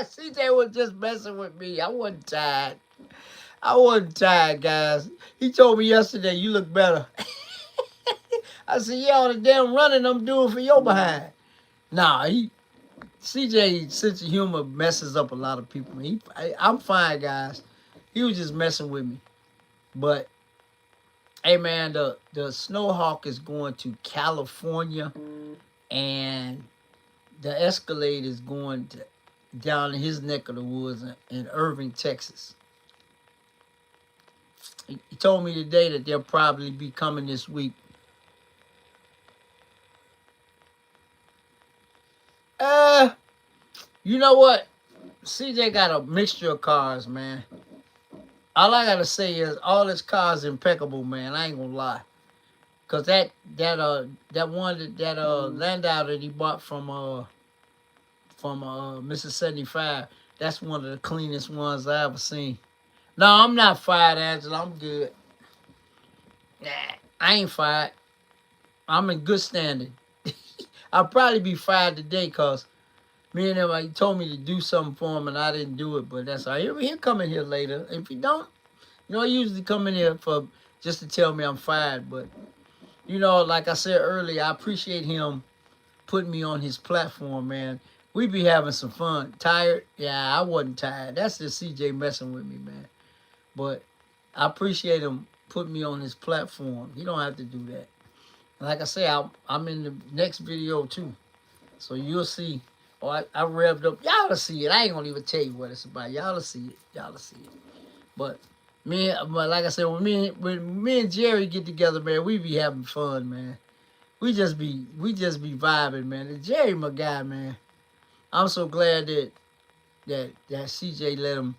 CJ was just messing with me. I wasn't tired. Guys. He told me yesterday, you look better. I said, yeah, all the damn running I'm doing for your behind. Nah, CJ's sense of humor messes up a lot of people. I'm fine, guys. He was just messing with me. But, hey, man, the Snowhawk is going to California, and the Escalade is going down in his neck of the woods in Irving, Texas. He told me today that they'll probably be coming this week. You know what? CJ got a mixture of cars, man. All I gotta say is all his cars impeccable, man. I ain't gonna lie. Cause that Landau that he bought from Mrs. 75, that's one of the cleanest ones I ever seen. No, I'm not fired, Angela. I'm good. Nah, I ain't fired. I'm in good standing. I'll probably be fired today because me and him, he told me to do something for him and I didn't do it, but that's all right. He'll come in here later. If he don't, you know, I usually come in here for just to tell me I'm fired. But, you know, like I said earlier, I appreciate him putting me on his platform, man. We be having some fun. Tired? Yeah, I wasn't tired. That's just CJ messing with me, man. But I appreciate him putting me on his platform. He don't have to do that. Like I say, I'm in the next video too. So you'll see. Oh, I revved up. Y'all will see it. I ain't gonna even tell you what it's about. Y'all will see it. Y'all will see it. But like I said, when me and Jerry get together, man, we be having fun, man. We just be vibing, man. And Jerry, my guy, man. I'm so glad that CJ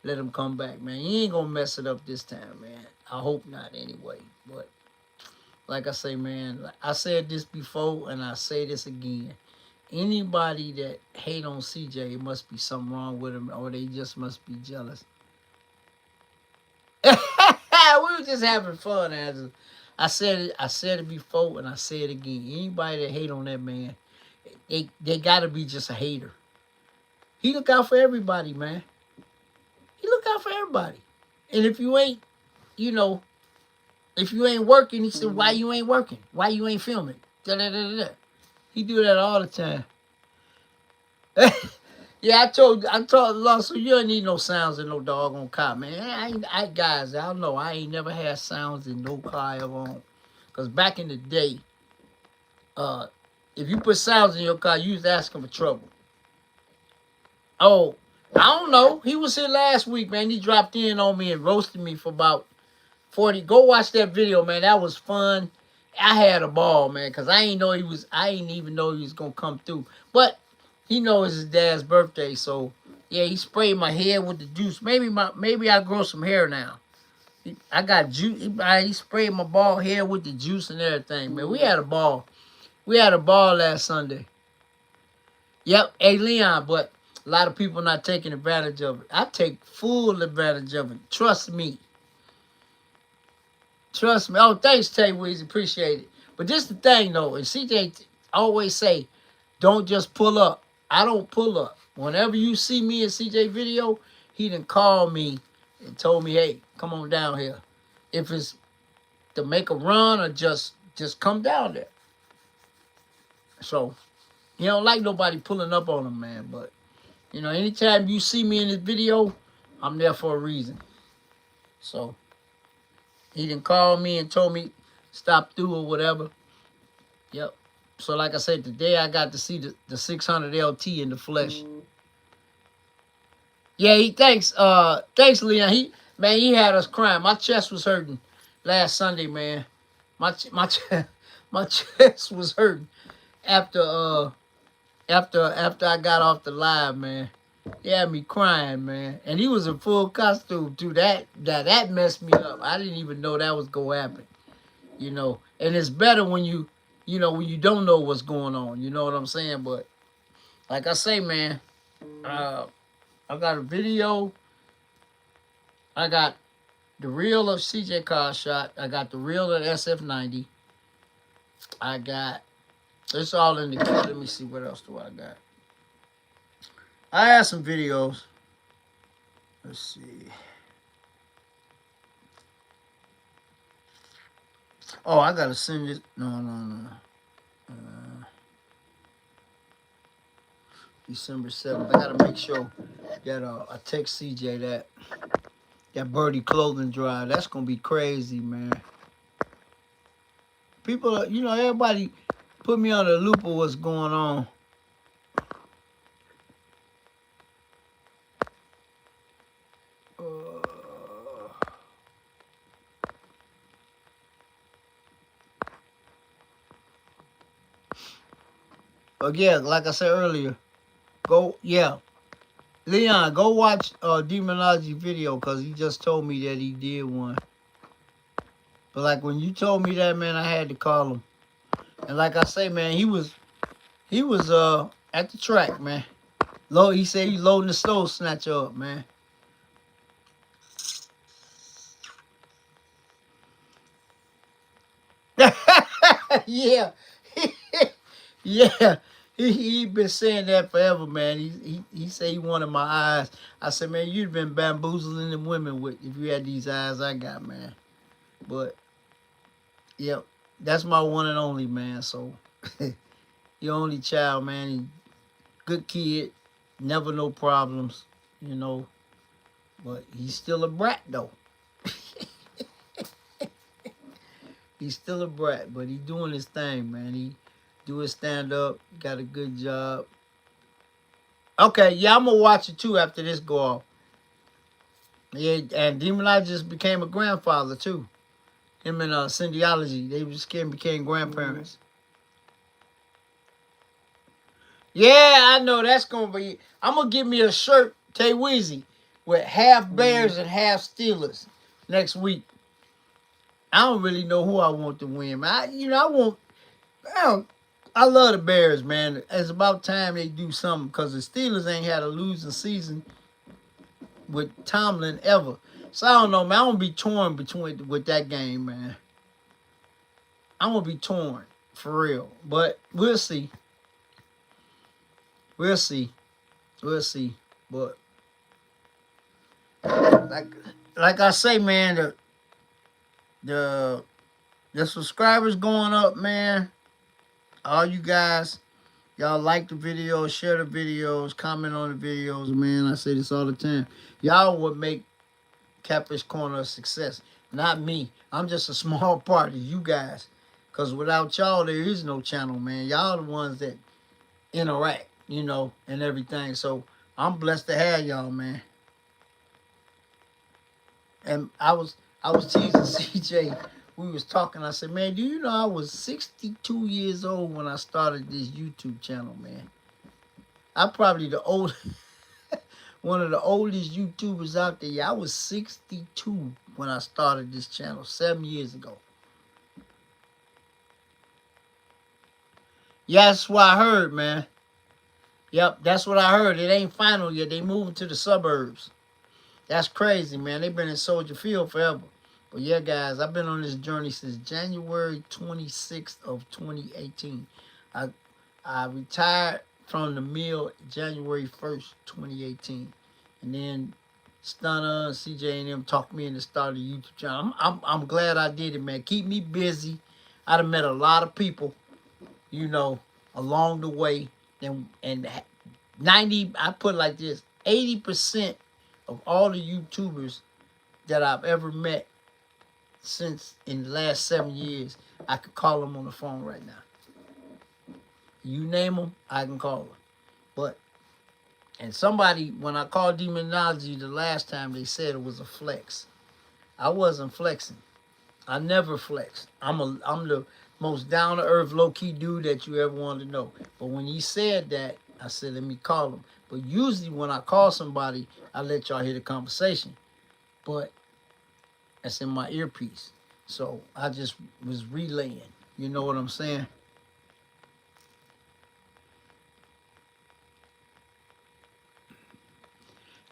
let him come back, man. He ain't gonna mess it up this time, man. I hope not anyway. But like I say, man, I said this before and I say this again. Anybody that hate on CJ, it must be something wrong with him or they just must be jealous. We were just having fun, Angela. I said it before, and I say it again. Anybody that hate on that man, they gotta be just a hater. He look out for everybody, man. He look out for everybody. And if you ain't, you know, if you ain't working, he said, why you ain't working? Why you ain't filming? Da, da, da, da. He do that all the time. Yeah, I told Lawson, you don't need no sounds in no doggone car, man. Guys, I don't know. I ain't never had sounds in no car ever on. Cause back in the day, uh, if you put sounds in your car, you was asking for trouble. Oh, I don't know. He was here last week, man. He dropped in on me and roasted me for about 40. Go watch that video, man. That was fun. I had a ball, man, because I ain't even know he was gonna come through. But he knows his dad's birthday, so yeah, he sprayed my hair with the juice. Maybe I grow some hair now. I got juice. He sprayed my bald head with the juice and everything, man. We had a ball. We had a ball last Sunday. Yep, hey Leon, but a lot of people not taking advantage of it. I take full advantage of it. Trust me. Trust me. Oh, thanks, Tay Weezy. Appreciate it. But this the thing, though. And CJ always say, don't just pull up. I don't pull up. Whenever you see me in CJ video, he done called me and told me, hey, come on down here. If it's to make a run or just come down there. So, he don't like nobody pulling up on him, man. But, you know, anytime you see me in this video, I'm there for a reason. So, he done called me and told me stop through or whatever. Yep. So like I said, today I got to see the 600 LT in the flesh. Yeah, thanks Leon. He had us crying. My chest was hurting last Sunday, man. My chest was hurting after I got off the live, man. He had me crying, man. And he was in full costume too. That messed me up. I didn't even know that was gonna happen. You know. And it's better when you don't know what's going on. You know what I'm saying? But like I say, man, I got a video. I got the reel of CJ Car Shot. I got the reel of SF90. I got, it's all in the kit. Let me see, what else do I got? I have some videos. Let's see. Oh, I gotta send it. No. December 7th. I gotta make sure that I text CJ that Birdie clothing drive. That's gonna be crazy, man. People, everybody put me on the loop of what's going on. But yeah, like I said earlier, Leon, go watch Demonology video, because he just told me that he did one. But like when you told me that, man, I had to call him. And like I say, man, he was at the track, man. He said he loading the stove snatcher up, man. Yeah. Yeah. He been saying that forever, man. He said he wanted my eyes. I said, man, you'd been bamboozling them women if you had these eyes I got, man. But yep, that's my one and only, man. So your only child, man. He, good kid, never no problems, But he's still a brat, though. He's still a brat, but he doing his thing, man. He do his stand-up, got a good job. Okay, yeah, I'm going to watch it, too, after this go off. Yeah, and Demonized just became a grandfather, too. Him and Syndicology, they just became grandparents. Yeah, I know that's going to be... I'm going to get me a shirt, Tay Weezy, with half Bears and half Steelers next week. I don't really know who I want to win, man. I love the Bears, man. It's about time they do something, because the Steelers ain't had a losing season with Tomlin ever. So I don't know, man. I'm gonna be torn with that game, man. I'm gonna be torn for real. But we'll see. We'll see. We'll see. But like like I say, man, the the subscribers going up, man. All you guys, y'all like the videos, share the videos, comment on the videos, man. I say this all the time. Y'all would make Catfish Corner a success. Not me. I'm just a small part of you guys. Because without y'all, there is no channel, man. Y'all the ones that interact, you know, and everything. So I'm blessed to have y'all, man. And I was teasing CJ. We was talking. I said, man, do you know I was 62 years old when I started this YouTube channel, man? I'm probably the old one of the oldest YouTubers out there. Yeah, I was 62 when I started this channel 7 years ago. Yeah, that's what I heard, man. Yep, that's what I heard. It ain't final yet. They moving to the suburbs. That's crazy, man. They've been in Soldier Field forever. But yeah, guys, I've been on this journey since January 26th of 2018. I retired from the mill January 1st, 2018. And then Stunner, CJ, and them talked me into starting a YouTube channel. I'm glad I did it, man. Keep me busy. I'd have met a lot of people, you know, along the way. And 90, I put it like this, 80% of all the YouTubers that I've ever met since in the last 7 years, I could call them on the phone right now. You name them, I can call them. But, and somebody, when I called Demonology the last time, they said it was a flex. I wasn't flexing. I never flex. I'm the most down-to-earth, low-key dude that you ever wanted to know. But when he said that, I said, let me call him. But usually when I call somebody, I let y'all hear the conversation. But that's in my earpiece. So I just was relaying. You know what I'm saying?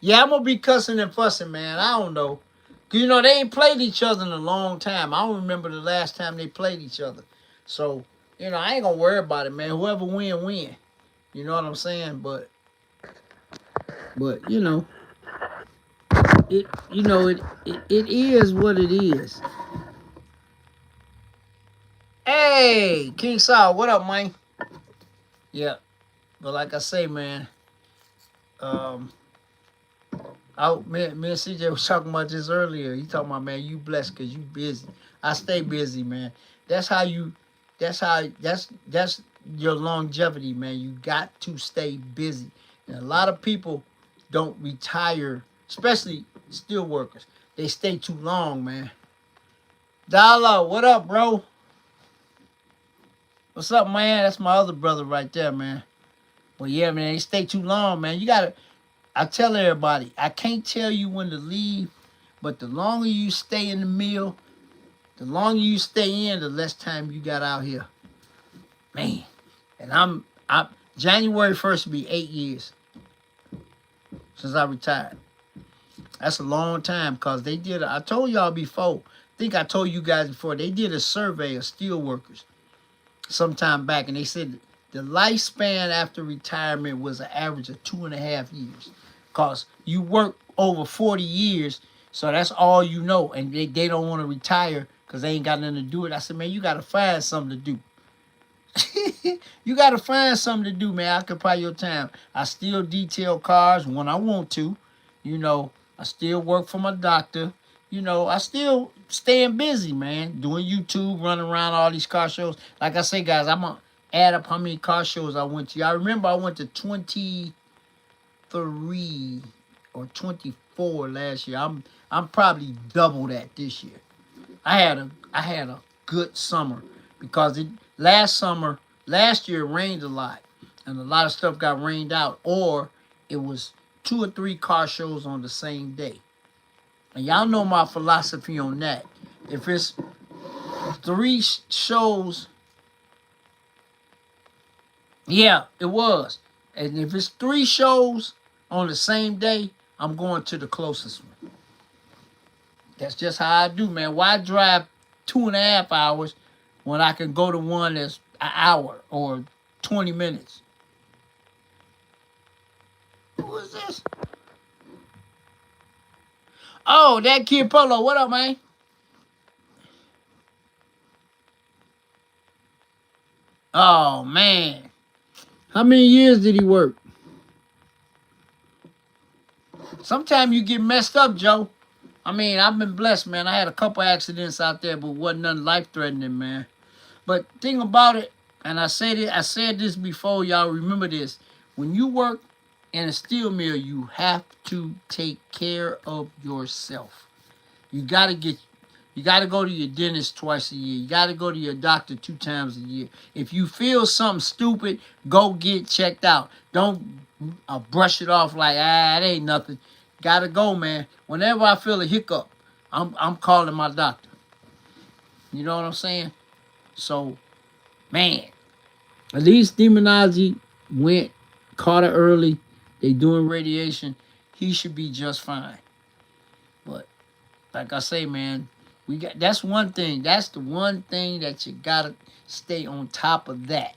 Yeah, I'm going to be cussing and fussing, man. I don't know. You know, they ain't played each other in a long time. I don't remember the last time they played each other. So, you know, I ain't going to worry about it, man. Whoever win, win. You know what I'm saying? But you know, it is what it is. Hey, King Saul, what up, man? Yeah, but like I say, man, me and CJ was talking about this earlier. He talking about, man, you blessed because you busy. I stay busy, man. That's how you. That's your longevity, man. You got to stay busy. And a lot of people don't retire, especially steel workers. They stay too long, man. Dollar, what up, bro? What's up, man? That's my other brother right there, man. Well, yeah, man, they stay too long, man. You gotta. I tell everybody, I can't tell you when to leave, but the longer you stay in the mill, the longer you stay in, the less time you got out here, man. And I'm January 1st will be 8 years since I retired. That's a long time because they did. I told y'all before. I think I told you guys before. They did a survey of steel workers sometime back, and they said the lifespan after retirement was an average of 2.5 years. Because you work over 40 years, so that's all you know. And they don't want to retire because they ain't got nothing to do with it. I said, man, you got to find something to do. You got to find something to do, man. Occupy your time. I still detail cars when I want to. You know, I still work for my doctor. You know, I still staying busy, man. Doing YouTube, running around all these car shows. Like I say, guys, I'm going to add up how many car shows I went to. I remember I went to 23 or 24 last year. I'm probably double that this year. I had a good summer because last year it rained a lot and a lot of stuff got rained out, or it was 2 or 3 car shows on the same day. And y'all know my philosophy on that. If it's 3 shows, yeah, it was. And if it's 3 shows on the same day, I'm going to the closest one. That's just how I do, man. Why drive 2.5 hours when I can go to one that's an hour or 20 minutes. Who is this? Oh, that Kid Polo. What up, man? Oh, man. How many years did he work? Sometimes you get messed up, Joe. I mean, I've been blessed, man. I had a couple accidents out there, but wasn't nothing life-threatening, man. But thing about it, and I said this before, y'all remember this. When you work in a steel mill, you have to take care of yourself. You gotta go to your dentist twice a year. You gotta go to your doctor 2 times a year. If you feel something stupid, go get checked out. Don't brush it off like it ain't nothing. Gotta go, man. Whenever I feel a hiccup, I'm calling my doctor. You know what I'm saying? So, man, at least Demonology went, caught it early. They doing radiation. He should be just fine. But like I say, man, that's one thing. That's the one thing that you gotta stay on top of that.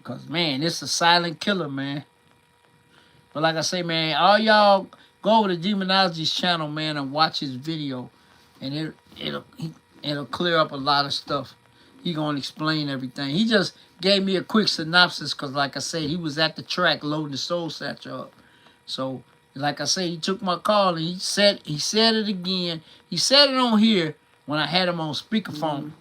Cause man, it's a silent killer, man. But like I say, man, all y'all go over to Demonology's channel, man, and watch his video, and it'll clear up a lot of stuff. He gonna explain everything. He just gave me a quick synopsis, cause like I said, he was at the track loading the Soul Satchel up. So like I say, he took my call and he said it again. He said it on here when I had him on speakerphone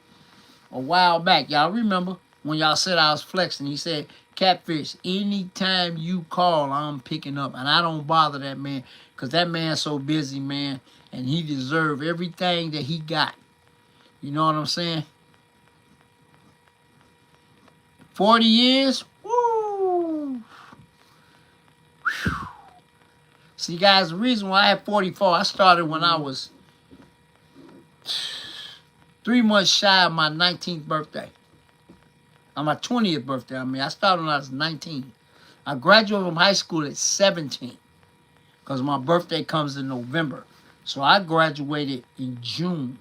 a while back. Y'all remember when y'all said I was flexing? He said, Catfish, anytime you call, I'm picking up. And I don't bother that man, because that man's so busy, man. And he deserves everything that he got. You know what I'm saying? 40 years? Woo! Whew. See, guys, the reason why I had 44, I started when I was 3 months shy of my 19th birthday. On my 20th birthday, I started when I was 19. I graduated from high school at 17 because my birthday comes in November. So I graduated in June.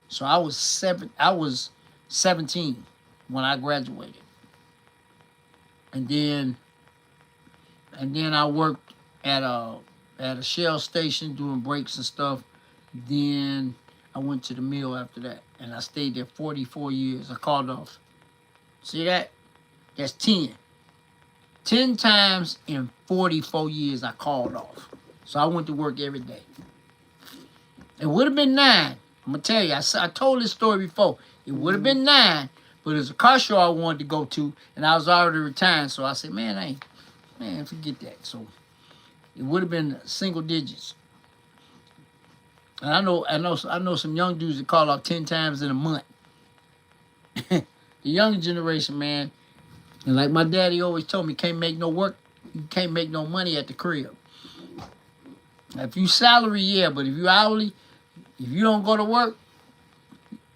So I was 17 when I graduated. And then I worked at a Shell station doing brakes and stuff. Then I went to the mill after that, and I stayed there 44 years. I called off. See that? That's 10. 10 times in 44 years I called off. So I went to work every day. It would have been 9. I'm going to tell you, I told this story before. It would have been 9, but there's a car show I wanted to go to, and I was already retired. So I said, man, forget that. So it would have been single digits. And I know some young dudes that call off 10 times in a month. The young generation, man. And like my daddy always told me, you can't make no money at the crib. If you salary, yeah, but if you hourly, if you don't go to work,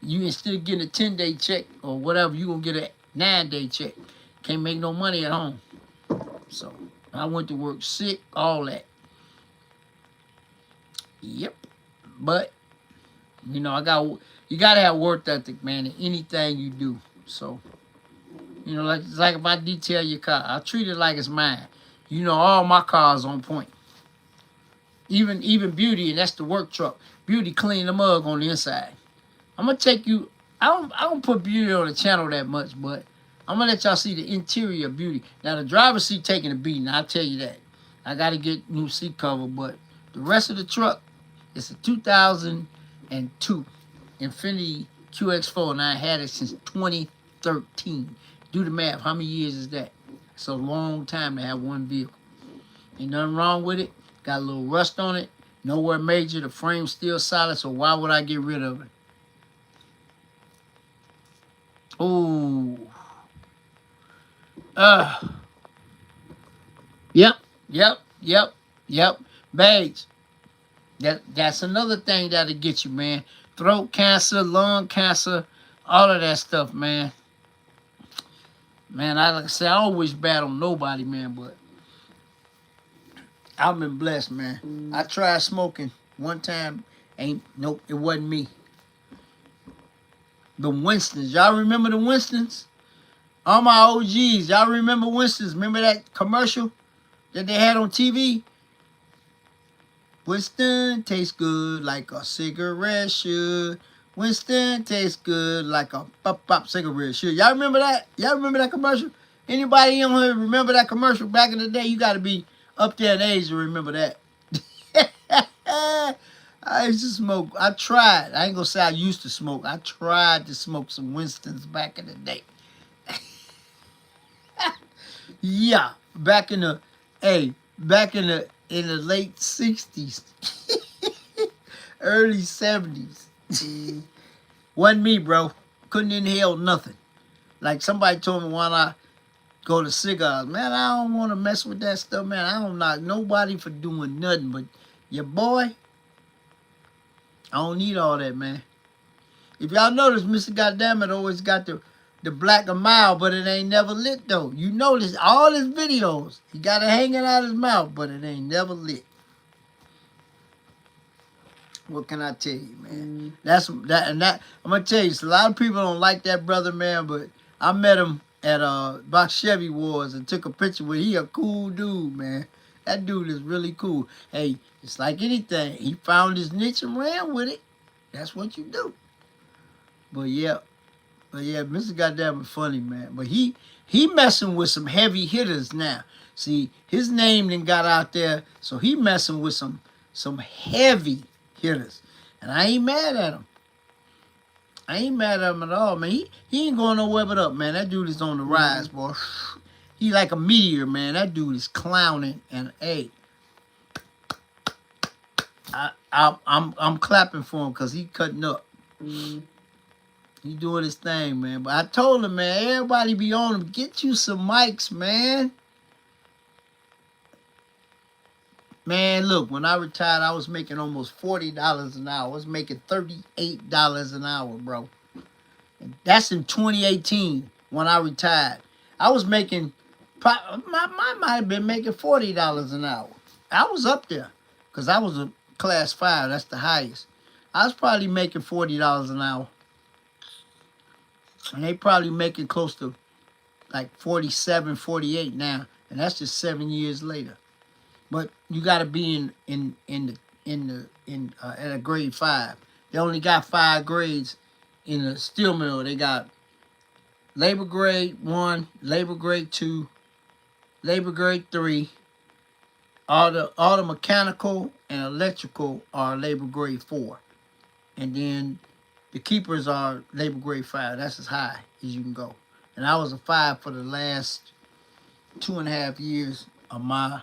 you instead of getting a 10-day check or whatever, you gonna get a 9-day check. Can't make no money at home. So I went to work sick, all that. Yep. But you know, you gotta have work ethic, man, in anything you do. So, you know, like if I detail your car, I treat it like it's mine. You know, all my cars on point. Even Beauty, and that's the work truck. Beauty clean the mug on the inside. I'm gonna take you. I don't put Beauty on the channel that much, but I'm gonna let y'all see the interior of Beauty. Now the driver's seat taking a beating. I'll tell you that. I gotta get new seat cover, but the rest of the truck, it's a 2002 Infiniti QX4, and I had it since 2013. Do the math. How many years is that? It's a long time to have one vehicle. Ain't nothing wrong with it. Got a little rust on it. Nowhere major. The frame's still solid, so why would I get rid of it? Oh. Yep. Bags. That's another thing that'll get you, man. Throat cancer, lung cancer, all of that stuff, man. Man, like I say, I always bad on nobody, man, but I've been blessed, man. I tried smoking one time. Nope, it wasn't me. The Winstons. Y'all remember the Winstons? All my OGs. Y'all remember Winstons? Remember that commercial that they had on TV? Winston tastes good like a cigarette should. Winston tastes good like a pop cigarette should. Y'all remember that? Y'all remember that commercial? Anybody in here remember that commercial back in the day? You got to be up there in age to remember that. I used to smoke. I tried. I ain't gonna say I used to smoke. I tried to smoke some Winstons back in the day. Yeah, back in the, back in the late 60s, early 70s. Wasn't me, bro. Couldn't inhale nothing. Like somebody told me why not go to cigars. Man, I don't want to mess with that stuff, man. I don't knock nobody for doing nothing, but your boy, I don't need all that, man. If y'all notice, Mr. Goddammit always got the black and mild, but it ain't never lit, though. You notice all his videos, he got it hanging out his mouth, but it ain't never lit. What can I tell you, man? That's that, and that. I'm gonna tell you, a lot of people don't like that brother, man. But I met him at Box Chevy Wars and took a picture with. He a cool dude, man. That dude is really cool. Hey, it's like anything. He found his niche and ran with it. That's what you do. But yeah, Mr. Goddamn funny, man. But he messing with some heavy hitters now. See, his name then got out there, so he messing with some heavy hitters. And I ain't mad at him. I ain't mad at him at all, man. He ain't going nowhere but up, man. That dude is on the rise, boy. He like a meteor, man. That dude is clowning, and hey, I'm clapping for him because he cutting up. He doing his thing, man. But I told him, man, everybody be on him. Get you some mics, man. Man, look, when I retired, I was making almost $40 an hour. I was making $38 an hour, bro. And that's in 2018 when I retired. I was making, I might have been making $40 an hour. I was up there because I was a class 5. That's the highest. I was probably making $40 an hour. And they probably making close to like 47, 48 now. And that's just 7 years later. But you got to be at a grade 5. They only got 5 grades in the steel mill. They got labor grade 1, labor grade 2, labor grade 3. All the mechanical and electrical are labor grade 4, and then the keepers are labor grade 5. That's as high as you can go. And I was a 5 for the last 2.5 years of my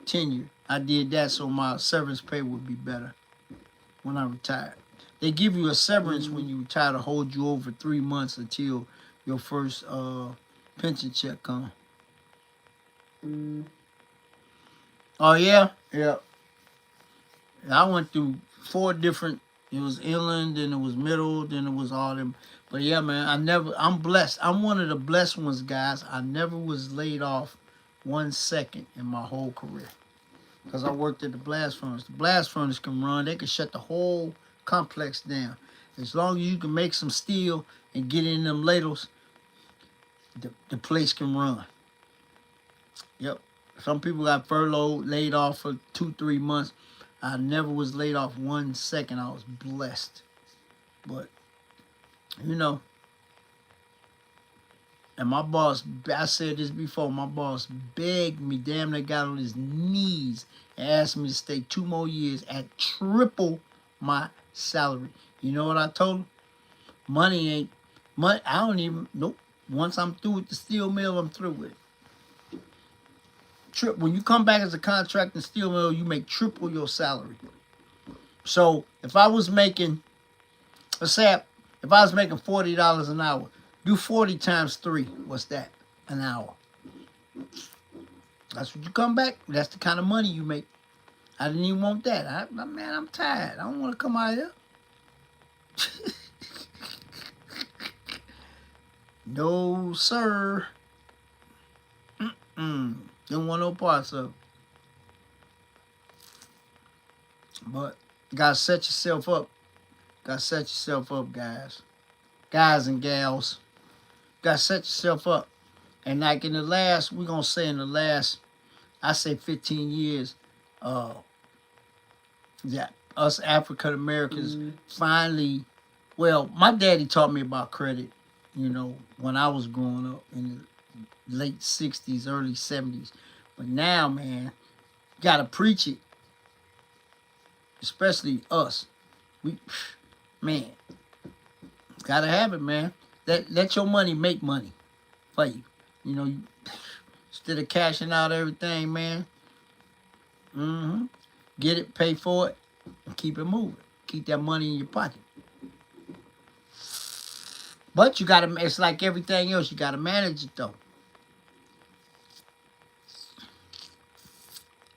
tenure. I did that so my severance pay would be better when I retired. They give you a severance when you retire to hold you over 3 months until your first pension check comes. Oh yeah? Yeah. I went through 4 different, it was inland, then it was middle, then it was all them. But yeah, man, I'm blessed. I'm one of the blessed ones, guys. I never was laid off 1 second in my whole career. Because I worked at the blast furnace. The blast furnace can run. They can shut the whole complex down. As long as you can make some steel and get in them ladles, the place can run. Yep. Some people got furloughed, laid off for 2-3 months. I never was laid off 1 second. I was blessed. But, you know, and my boss, I said this before, my boss begged me, damn near got on his knees and asked me to stay 2 more years at triple my salary. You know what I told him? Money ain't, money, I don't even, nope. Once I'm through with the steel mill, I'm through with it. When you come back as a contractor in steel mill, you make triple your salary. So if I was making, let's say, if I was making $40 an hour, do 40 times 3. What's that? An hour. That's what you come back. That's the kind of money you make. I didn't even want that. Man, I'm tired. I don't want to come out here. No, sir. Don't want no parts of it. But gotta set yourself up. Gotta set yourself up, guys. guys and gals. Got to set yourself up. And like in the last, we're going to say in the last, I say 15 years, that us African Americans finally, well, my daddy taught me about credit, you know, when I was growing up in the late 60s, early 70s. But now, man, got to preach it, especially us. We, man, got to have it, man. Let your money make money for you. You know, instead of cashing out everything, man, get it, pay for it, and keep it moving. Keep that money in your pocket. But you gotta, it's like everything else, you gotta manage it though.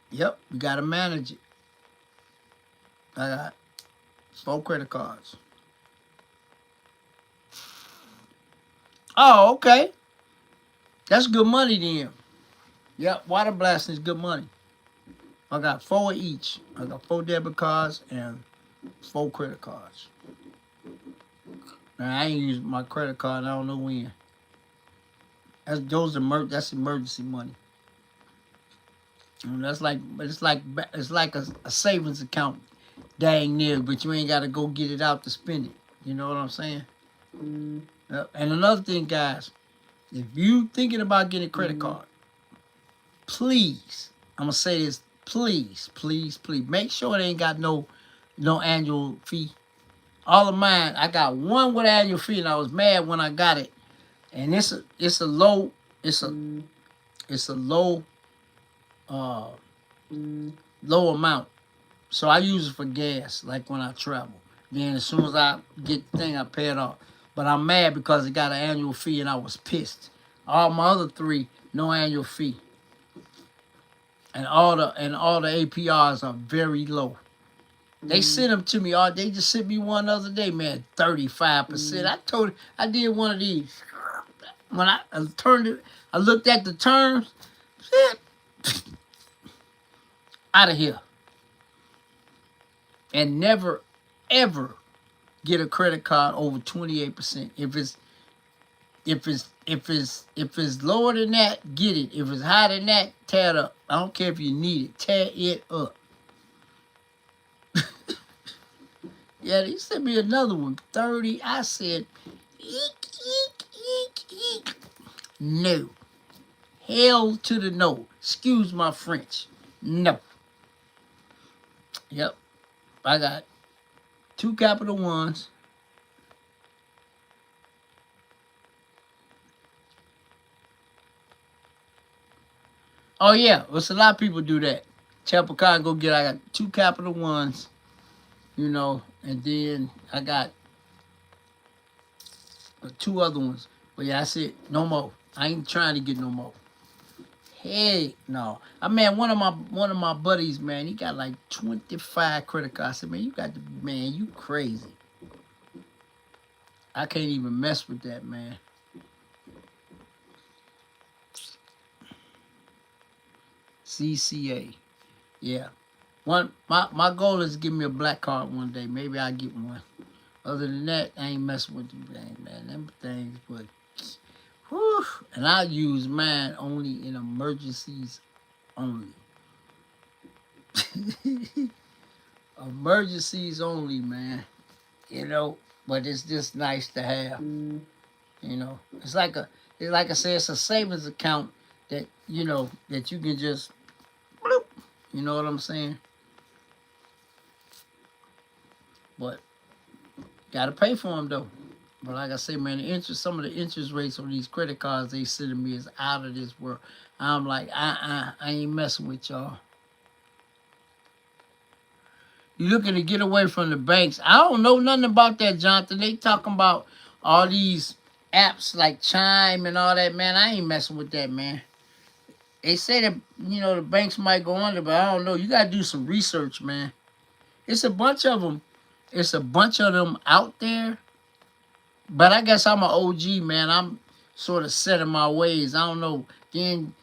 Yep, you gotta manage it. I got 4 credit cards. Oh, okay. That's good money then. Yep, water blasting is good money. I got 4 each. I got 4 debit cards and 4 credit cards. Now, I ain't used my credit card. I don't know when. That's emergency money. And it's like a savings account, dang near, but you ain't got to go get it out to spend it. You know what I'm saying? And another thing, guys, if you thinking about getting a credit card, please, I'm gonna say this, please, make sure it ain't got no annual fee. All of mine, I got one with annual fee, and I was mad when I got it. And it's a low low amount. So I use it for gas, like when I travel. Then as soon as I get the thing, I pay it off. But I'm mad because it got an annual fee, and I was pissed. All my other 3, no annual fee. And all the APRs are very low. They sent them to me. They just sent me one the other day, man. 35%. I did one of these. When I turned it, I looked at the terms. Out of here. And never, ever get a credit card over 28%. If it's lower than that, get it. If it's higher than that, tear it up. I don't care if you need it. Tear it up. Yeah, they sent me another one. 30. I said, eek. No. Hell to the no. Excuse my French. No. Yep. I got 2 Capital Ones. Oh, yeah. Well, a lot of people do that. Chapel Cotton go get, I got 2 Capital Ones, you know, and then I got 2 other ones. But yeah, that's it. No more. I ain't trying to get no more. Hey, no. I mean, one of my buddies, man, he got like 25 credit cards. I said, man, you crazy. I can't even mess with that, man. CCA. Yeah. My goal is to give me a black card one day. Maybe I'll get one. Other than that, I ain't messing with them things, man. Them things, but whew, and I use mine only in emergencies only. Emergencies only, man. You know, but it's just nice to have. You know, it's like I say, it's a savings account that that you can just bloop. You know what I'm saying? But gotta pay for them though. But like I say, man, some of the interest rates on these credit cards they sending me is out of this world. I'm like, I ain't messing with y'all. You looking to get away from the banks? I don't know nothing about that, Jonathan. They talking about all these apps like Chime and all that, man. I ain't messing with that, man. They say that the banks might go under, but I don't know. You gotta do some research, man. It's a bunch of them. It's a bunch of them out there. But I guess I'm an OG, man. I'm sort of set in my ways. I don't know. Then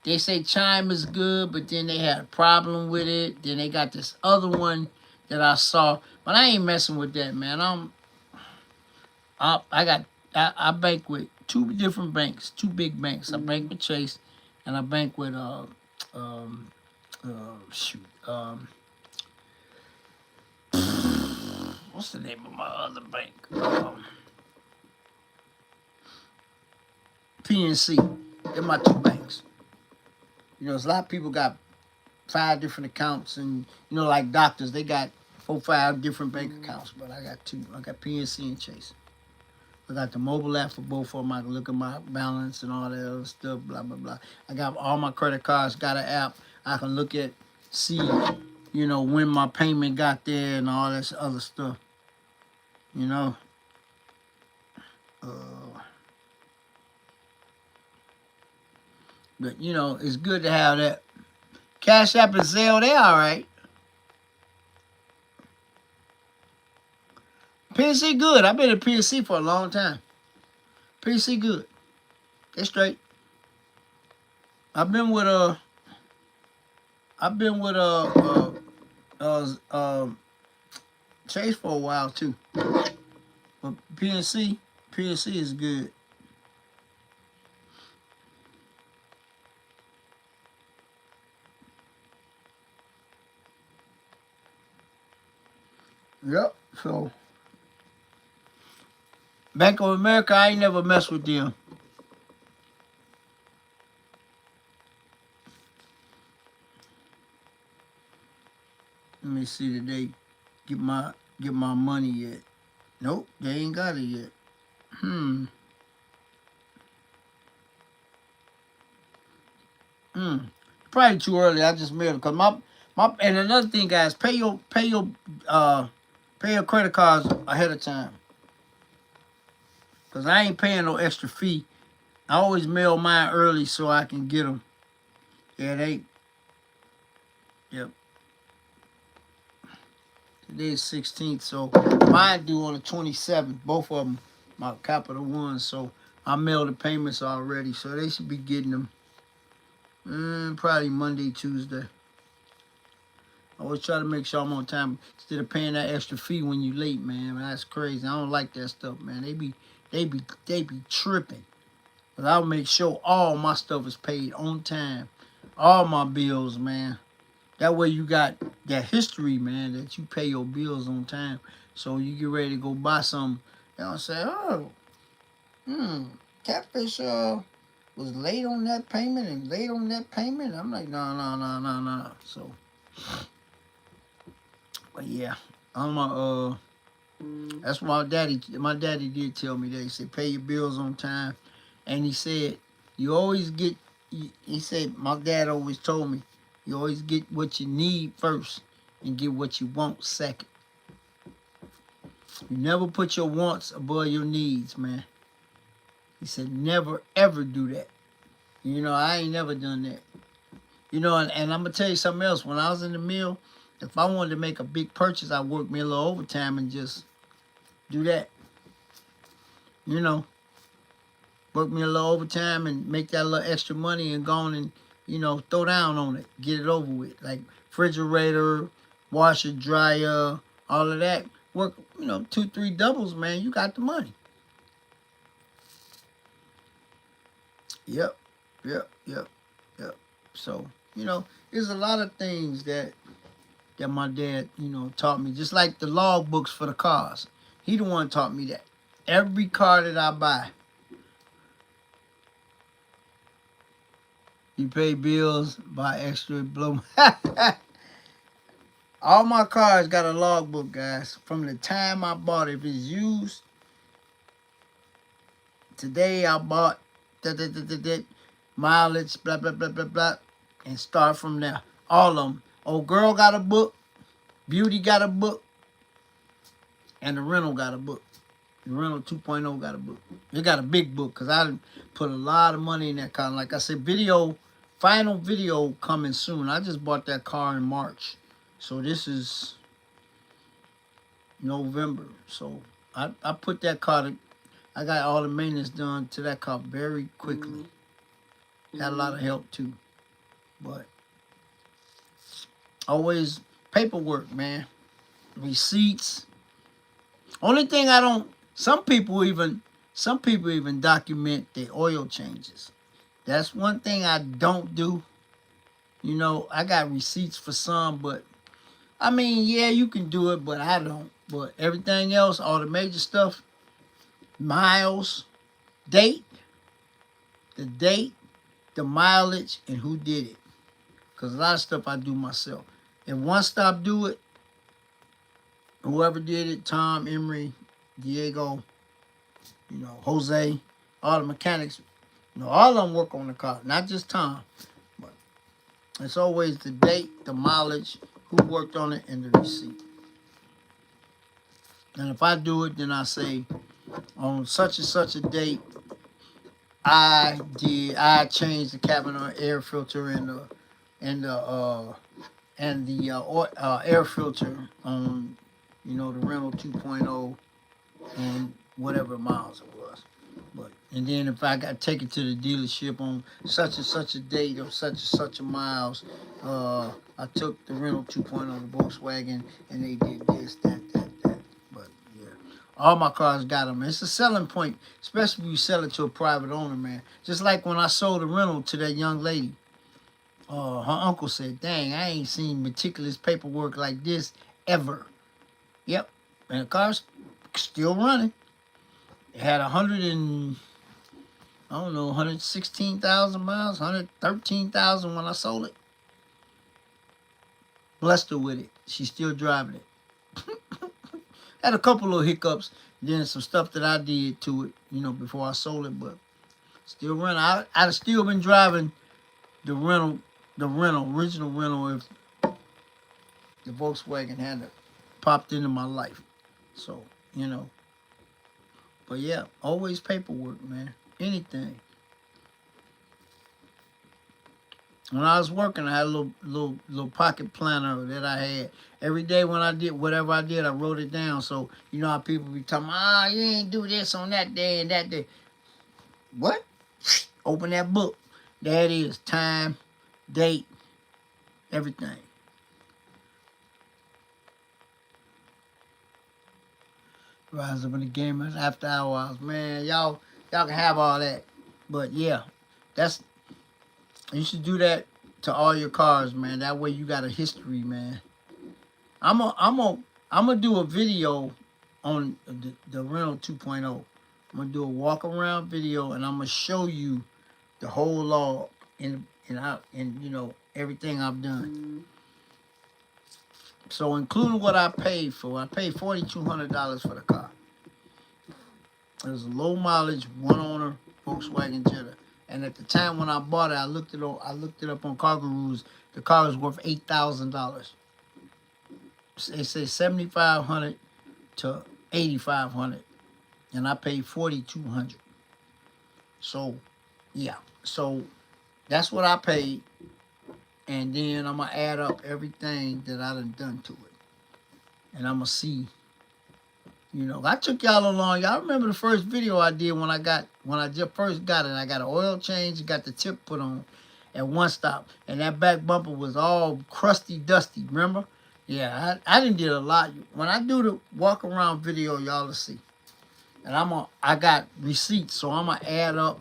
they say Chime is good, but then they had a problem with it. Then they got this other one that I saw. But I ain't messing with that, man. I bank with two different banks, two big banks. I bank with Chase, and I bank with um, shoot, what's the name of my other bank? PNC. They're my two banks. You know, there's a lot of people got 5 different accounts, and you know, like doctors, they got 4, 5 different bank accounts. But I got two. I got PNC and Chase. I got the mobile app for both of them. I can look at my balance and all that other stuff, blah, blah, blah. I got all my credit cards, got an app. I can look at, see, you know, when my payment got there and all this other stuff, you know. But, you know, it's good to have that. Cash App and Zelle, they all right. PNC good. I've been at PNC for a long time. PNC good. They straight. I've been with Chase for a while too. But PNC is good. Yep. So Bank of America, I ain't never messed with them. Let me see, did they get my money yet? Nope, they ain't got it yet. Probably too early. I just mailed it because my and another thing, guys, pay your credit cards ahead of time. Cause I ain't paying no extra fee. I always mail mine early so I can get them. Yeah, yep. Today's 16th, so mine due on the 27th. Both of them, my Capital One. So I mailed the payments already, so they should be getting them probably Monday, Tuesday. I always try to make sure I'm on time instead of paying that extra fee when you late, man. That's crazy. I don't like that stuff, man. They be tripping. But I'll make sure all my stuff is paid on time. All my bills, man. That way you got that history, man, that you pay your bills on time. So you get ready to go buy something. They'll say, oh, Catfish was late on that payment and late on that payment. I'm like, no. So, but yeah, that's what my daddy did tell me that. He said, pay your bills on time. And he said, you always get, he said, my dad always told me, you always get what you need first and get what you want second. You never put your wants above your needs, man. He said, never, ever do that. You know, I ain't never done that. You know, and I'm going to tell you something else. When I was in the mill, if I wanted to make a big purchase, I'd work me a little overtime and just do that. You know, work me a little overtime and make that little extra money and go on and, you know, throw down on it. Get it over with. Like refrigerator, washer, dryer, all of that. Work, you know, 2, 3 doubles, man. You got the money. Yep. So, you know, there's a lot of things that my dad, you know, taught me. Just like the log books for the cars. He the one taught me that. Every car that I buy, you pay bills, buy extra, blow. All my cars got a log book, guys. From the time I bought it. If it's used, today I bought mileage, blah, blah, blah, blah, blah, and start from there. All of them. Old girl got a book. Beauty got a book. And the rental got a book. The rental 2.0 got a book. It got a big book because I put a lot of money in that car. Like I said, final video coming soon. I just bought that car in March. So this is November. So I put that car, I got all the maintenance done to that car very quickly. Had a lot of help too. But always paperwork, man. Receipts. Only thing I don't Some people even document their oil changes. That's one thing I don't do. You know, I got receipts for some, but I mean, yeah, you can do it, but I don't. But everything else, all the major stuff, miles, date, the date, the mileage, and who did it. Because a lot of stuff I do myself. If One Stop do it, whoever did it, Tom, Emery, Diego, you know, Jose, all the mechanics, you know, all of them work on the car, not just Tom. But it's always the date, the mileage, who worked on it, and the receipt. And if I do it, then I say, on such and such a date, I changed the cabin air filter and the air filter on, you know, the rental 2.0 and whatever miles it was. But and then if I got to take it to the dealership on such and such a date or such and such a miles, I took the rental 2.0 the Volkswagen and they did this, that. But yeah, all my cars got them. It's a selling point, especially when you sell it to a private owner, man. Just like when I sold the rental to that young lady. Her uncle said, "Dang, I ain't seen meticulous paperwork like this ever." Yep, and the car's still running. It had 116,000 miles, 113,000 when I sold it. Blessed her with it. She's still driving it. Had a couple of hiccups, then some stuff that I did to it, you know, before I sold it, but still running. I'd still been driving the original rental, if the Volkswagen hadn't popped into my life. So, you know. But yeah, always paperwork, man. Anything. When I was working, I had a little pocket planner that I had. Every day when I did whatever I did, I wrote it down. So, you know how people be talking, you ain't do this on that day and that day. What? Open that book. There it is. Time, date, everything. Rise Up in the Gamers, After Hours. Man, y'all can have all that. But yeah, you should do that to all your cars, man. That way you got a history, man. I'm gonna do a video on the rental 2.0. I'm gonna do a walk around video and I'm gonna show you the whole log and you know everything I've done. So including what I paid for, I paid $4,200 for the car. It was a low mileage, one owner Volkswagen Jetta. And at the time when I bought it, I looked it up on Car Gurus. The car was worth $8,000. It says $7,500 to $8,500, and I paid $4,200. So, yeah. So that's what I paid, and then I'm gonna add up everything that I done to it, and I'm gonna see. You know, I took y'all along. Y'all remember the first video I did when I just first got it. I got an oil change, got the tip put on at One Stop, and that back bumper was all crusty, dusty. Remember? Yeah, I didn't did a lot. When I do the walk around video, y'all will see. And I got receipts, so I'm gonna add up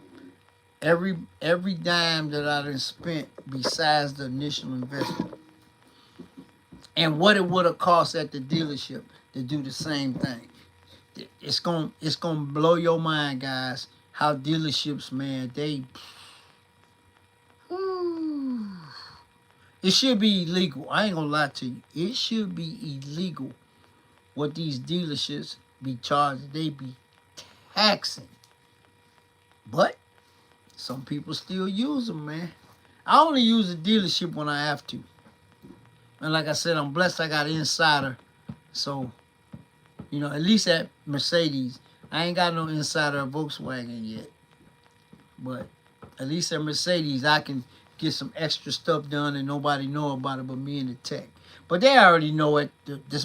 every dime that I done spent besides the initial investment, and what it would have cost at the dealership to do the same thing. It's gonna blow your mind, guys. How dealerships, man, it should be illegal. I ain't gonna lie to you. It should be illegal what these dealerships be charging. They be taxing. But some people still use them, man. I only use a dealership when I have to. And like I said, I'm blessed I got an insider. So, you know, at least at Mercedes. I ain't got no insider at Volkswagen yet. But at least at Mercedes, I can get some extra stuff done and nobody know about it but me and the tech. But they already know it.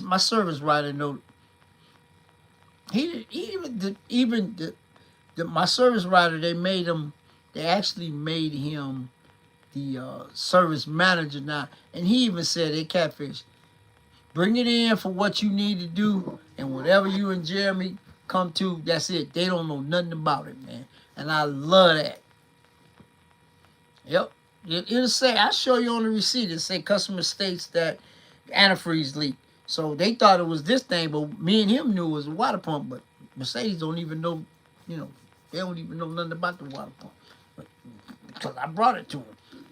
My service writer know. My service writer, they actually made him the service manager now. And he even said, "Hey, Catfish, bring it in for what you need to do, and whatever you and Jeremy come to, that's it. They don't know nothing about it, man. And I love that. Yep. It'll say, I'll show you on the receipt. It say customer states that antifreeze leak. So they thought it was this thing, but me and him knew it was a water pump. But Mercedes don't even know, you know, they don't even know nothing about the water pump. But because I brought it to them.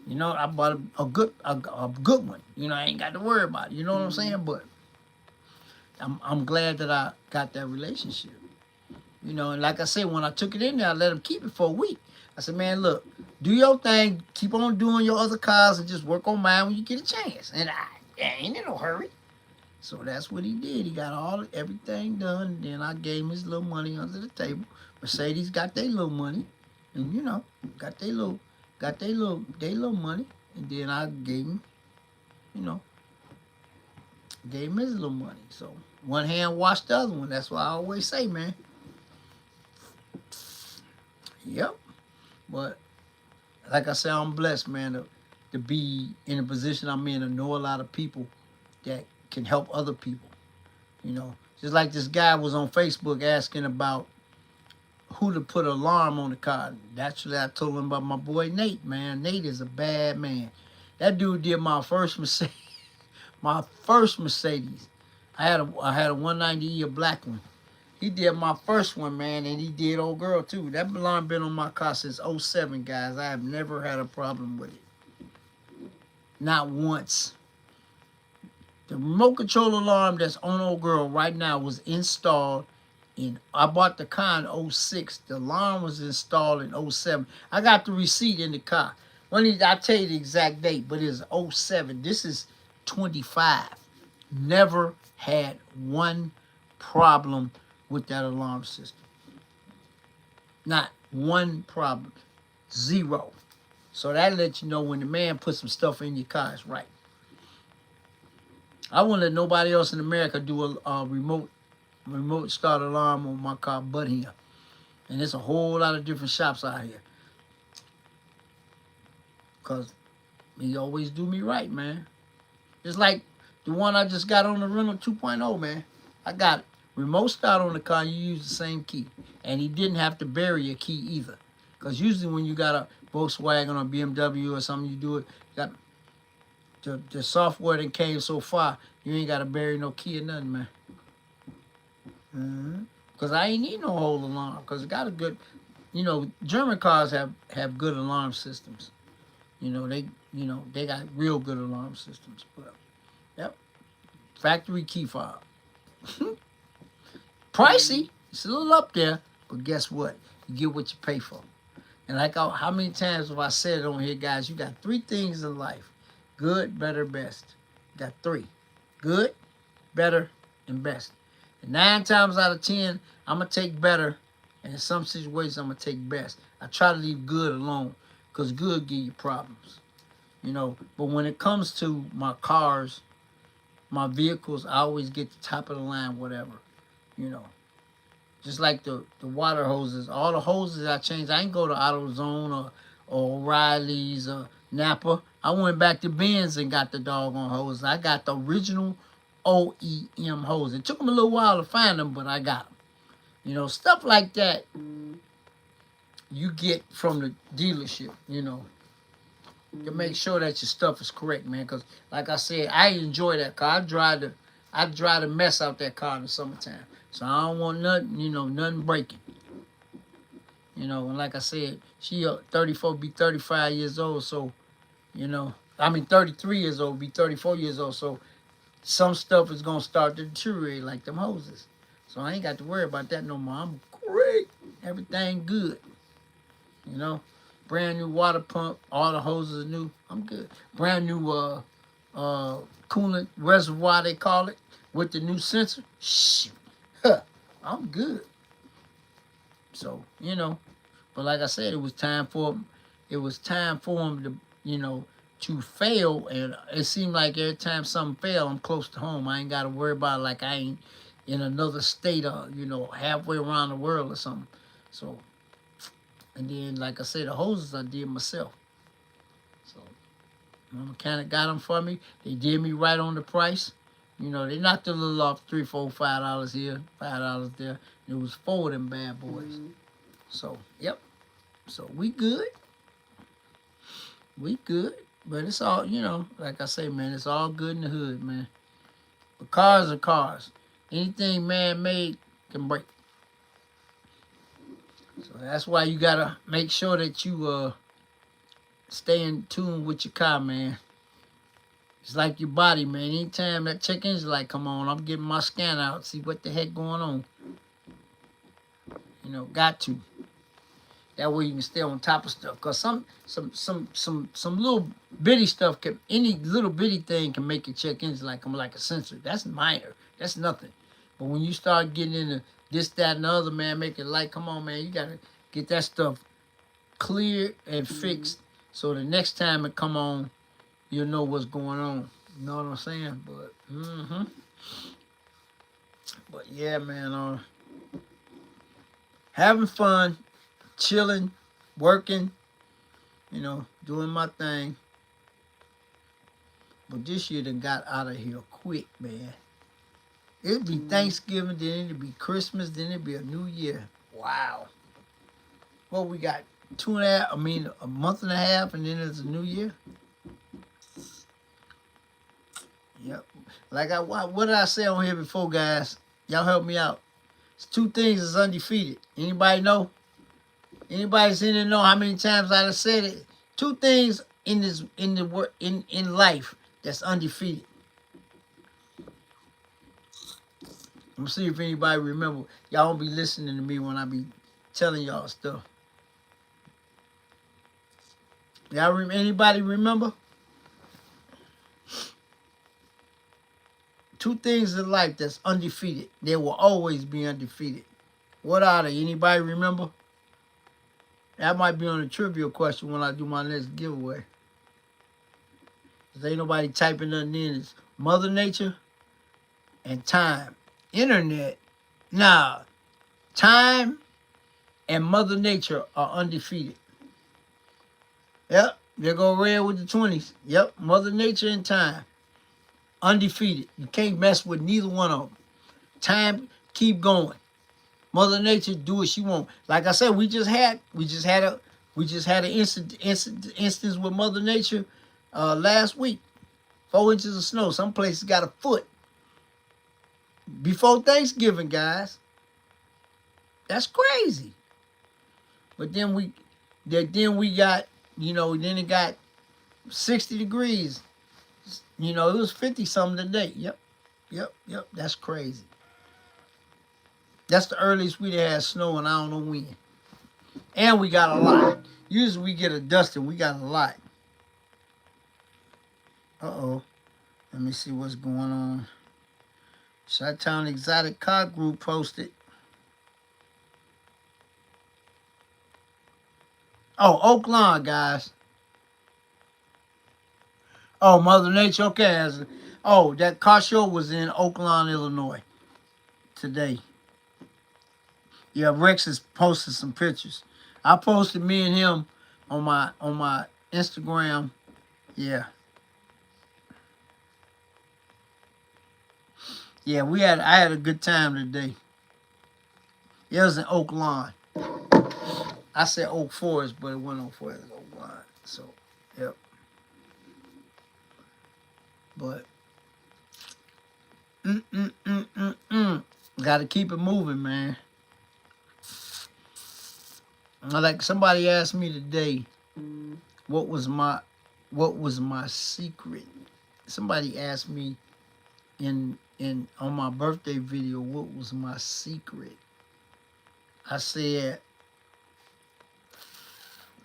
You know, I bought a good one. You know, I ain't got to worry about it. You know what I'm saying? But I'm glad that I got that relationship. You know, and like I said, when I took it in there, I let them keep it for a week. I said, man, look, do your thing. Keep on doing your other cars and just work on mine when you get a chance. And I ain't in no hurry. So that's what he did. He got everything done. And then I gave him his little money under the table. Mercedes got their little money. And, you know, got their little money. And then I gave him, you know, gave him his little money. So one hand washed the other one. That's what I always say, man. Yep. But like I said, I'm blessed, man, to be in a position I'm in, to know a lot of people that can help other people. You know, just like this guy was on Facebook asking about who to put an alarm on the car. Naturally, I told him about my boy Nate, man. Nate is a bad man. That dude did my first Mercedes. My first Mercedes. I had a 190E, a black one. He did my first one, man, and he did old girl too. That alarm been on my car since 07, guys. I have never had a problem with it. Not once. The remote control alarm that's on old girl right now was installed I bought the car in 06. The alarm was installed in 07. I got the receipt in the car. I'll tell you the exact date, but it's 07. This is 25. Never had one problem with that alarm system. Not one problem. Zero. So that lets you know when the man puts some stuff in your car, it's right. I won't let nobody else in America do a remote start alarm on my car but him. And there's a whole lot of different shops out here. Because he always do me right, man. It's like the one I just got on the rental 2.0, man. I got remote start on the car, you use the same key. And he didn't have to bury a key either. Because usually when you got a Volkswagen or BMW or something, you do it, got the software that came so far, you ain't got to bury no key or nothing, man. Because I ain't need no whole alarm. Because it got a good, you know, German cars have good alarm systems. You know, they got real good alarm systems. But, yep. Factory key fob. Pricey. It's a little up there. But guess what? You get what you pay for. And like how many times have I said it on here, guys? You got 3 things in life. Good, better, best. You got 3. Good, better, and best. And 9 times out of 10, I'm going to take better. And in some situations, I'm going to take best. I try to leave good alone. Because good give you problems. You know, but when it comes to my cars, my vehicles, I always get the top of the line, whatever. You know. Just like the water hoses. All the hoses I changed. I ain't go to AutoZone or O'Reilly's or Napa. I went back to Benz and got the doggone hoses. I got the original OEM hose. It took them a little while to find them, but I got them. You know, stuff like that you get from the dealership, you know, to make sure that your stuff is correct, man. Because, like I said, I enjoy that car. I drive the mess out that car in the summertime. So I don't want nothing, you know, nothing breaking. You know, and like I said, she 34, be 35 years old. So, you know, I mean 33 years old, be 34 years old. So some stuff is going to start to deteriorate like them hoses. So I ain't got to worry about that no more. I'm great. Everything good. You know, brand new water pump. All the hoses are new. I'm good. Brand new coolant reservoir, they call it, with the new sensor. Shoot. Huh. I'm good. So, you know, but like I said, it was time for him to, you know, to fail. And it seemed like every time something failed, I'm close to home. I ain't got to worry about it like I ain't in another state or, you know, halfway around the world or something. So, and then, like I said, the hoses I did myself. So, my mechanic got them for me. They did me right on the price. You know, they knocked a little off, $3, $4, $5 here, $5 there. It was 4 of them bad boys. So, yep. So we good. We good. But it's all, you know, like I say, man, it's all good in the hood, man. But cars are cars. Anything man-made can break. So that's why you gotta make sure that you stay in tune with your car, man. It's like your body, man. Anytime that check engine's like, come on, I'm getting my scan out, see what the heck going on. You know, got to. That way you can stay on top of stuff. Cause some little bitty stuff can, any little bitty thing can make your check engine like I'm like a sensor. That's minor. That's nothing. But when you start getting into this, that, and the other, man, make it like, come on, man, you gotta get that stuff cleared and fixed. So the next time it come on, you'll know what's going on. You know what I'm saying? But but yeah, man, having fun, chilling, working, you know, doing my thing. But this year done got out of here quick, man. It'd be Thanksgiving, then it'd be Christmas, then it'd be a New Year. Wow. Well, we got a month and a half, and then it's a New Year. Yep. Like what did I say on here before, guys? Y'all help me out. It's 2 things that's undefeated. Anybody know? Anybody seen it know how many times I have said it? 2 things in life that's undefeated. I'm gonna see if anybody remember. Y'all don't be listening to me when I be telling y'all stuff. Anybody remember? 2 things in life that's undefeated. They will always be undefeated. What are they? Anybody remember? That might be on the trivia question when I do my next giveaway. Because ain't nobody typing nothing in. It's Mother Nature and time. Internet. Nah. Time and Mother Nature are undefeated. Yep. There go Red with the 20s. Yep. Mother Nature and time. Undefeated. You can't mess with neither one of them. Time, keep going. Mother Nature do what she want. Like I said, we just had an instance with Mother Nature last week. 4 inches of snow. Some places got a foot. Before Thanksgiving, guys. That's crazy. But then we got, you know, then it got 60 degrees. You know, it was 50 something today. Yep. That's crazy. That's the earliest we'd had snow, and I don't know when. And we got a lot. Usually we get a dusting. We got a lot. Uh-oh. Let me see what's going on. Chi-Town Exotic Car Group posted. Oh, Oak Lawn, guys. Oh, Mother Nature. Okay. Oh, that car show was in Oak Lawn, Illinois today. Yeah, Rex has posted some pictures. I posted me and him on my Instagram. Yeah. Yeah, I had a good time today. It was in Oak Lawn. I said Oak Forest, but it wasn't Oak Forest, it was Oak Lawn. So, yep. But gotta keep it moving, man. Like somebody asked me today, what was my secret? Somebody asked me on my birthday video, what was my secret? I said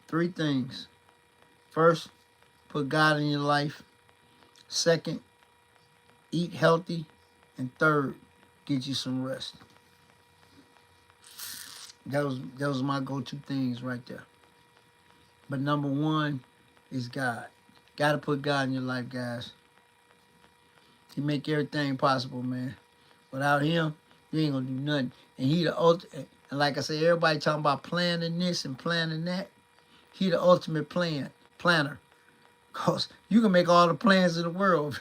3 things. First, put God in your life. Second, eat healthy. And third, get you some rest. Those my go-to things right there. But number 1 is God. Got to put God in your life, guys. He make everything possible, man. Without him, you ain't gonna do nothing. And he the ultimate. And like I said, everybody talking about planning this and planning that. He the ultimate planner. Cause you can make all the plans in the world.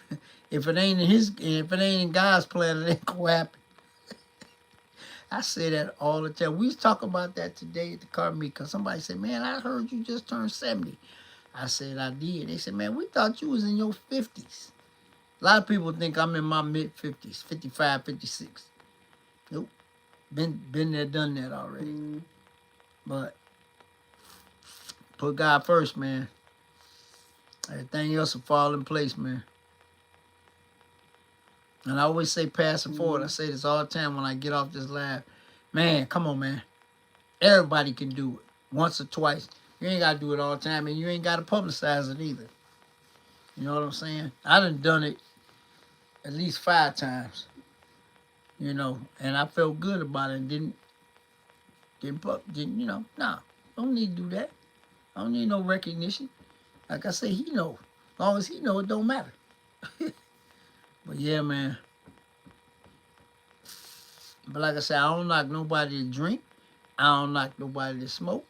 If it ain't if it ain't in God's plan, it ain't gonna happen. I say that all the time. We was talking about that today at the car meet, because somebody said, man, I heard you just turned 70. I said, I did. They said, man, we thought you was in your 50s. A lot of people think I'm in my mid-50s, 55, 56. Nope. Been there, done that already. But put God first, man. Everything else will fall in place, man. And I always say pass it forward. I say this all the time when I get off this live. Man, come on, man. Everybody can do it once or twice. You ain't got to do it all the time, and you ain't got to publicize it either. You know what I'm saying? I done it at least 5 times, you know, and I felt good about it and didn't you know, nah, don't need to do that. I don't need no recognition. Like I say, he know. As long as he know, it don't matter. But yeah, man. But like I said, I don't knock nobody to drink. I don't knock nobody to smoke.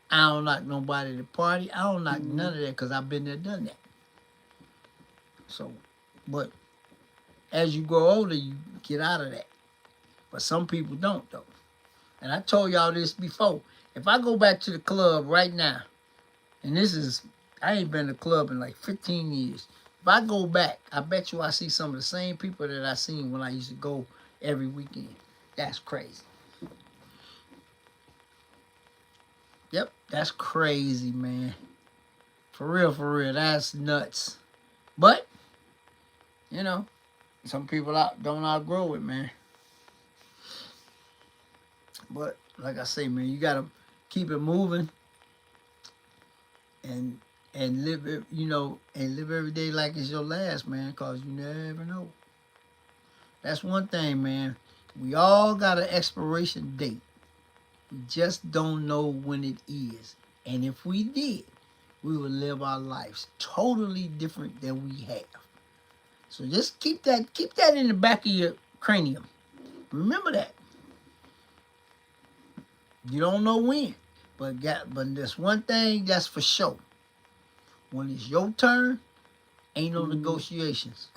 I don't knock nobody to party. I don't knock none of that, because I've been there, done that. So, but as you grow older, you get out of that. But some people don't, though. And I told y'all this before. If I go back to the club right now, and I ain't been to the club in like 15 years. If I go back, I bet you I see some of the same people that I seen when I used to go every weekend. That's crazy. Yep, that's crazy, man. For real, that's nuts. But, you know, some people don't outgrow it, man. But, like I say, man, you got to keep it moving and live it, you know, and live every day like it's your last, man, because you never know. That's one thing, man. We all got an expiration date. We just don't know when it is. And if we did, we would live our lives totally different than we have. So just keep that in the back of your cranium. Remember that. You don't know when, but there's one thing that's for sure. When it's your turn, ain't no negotiations.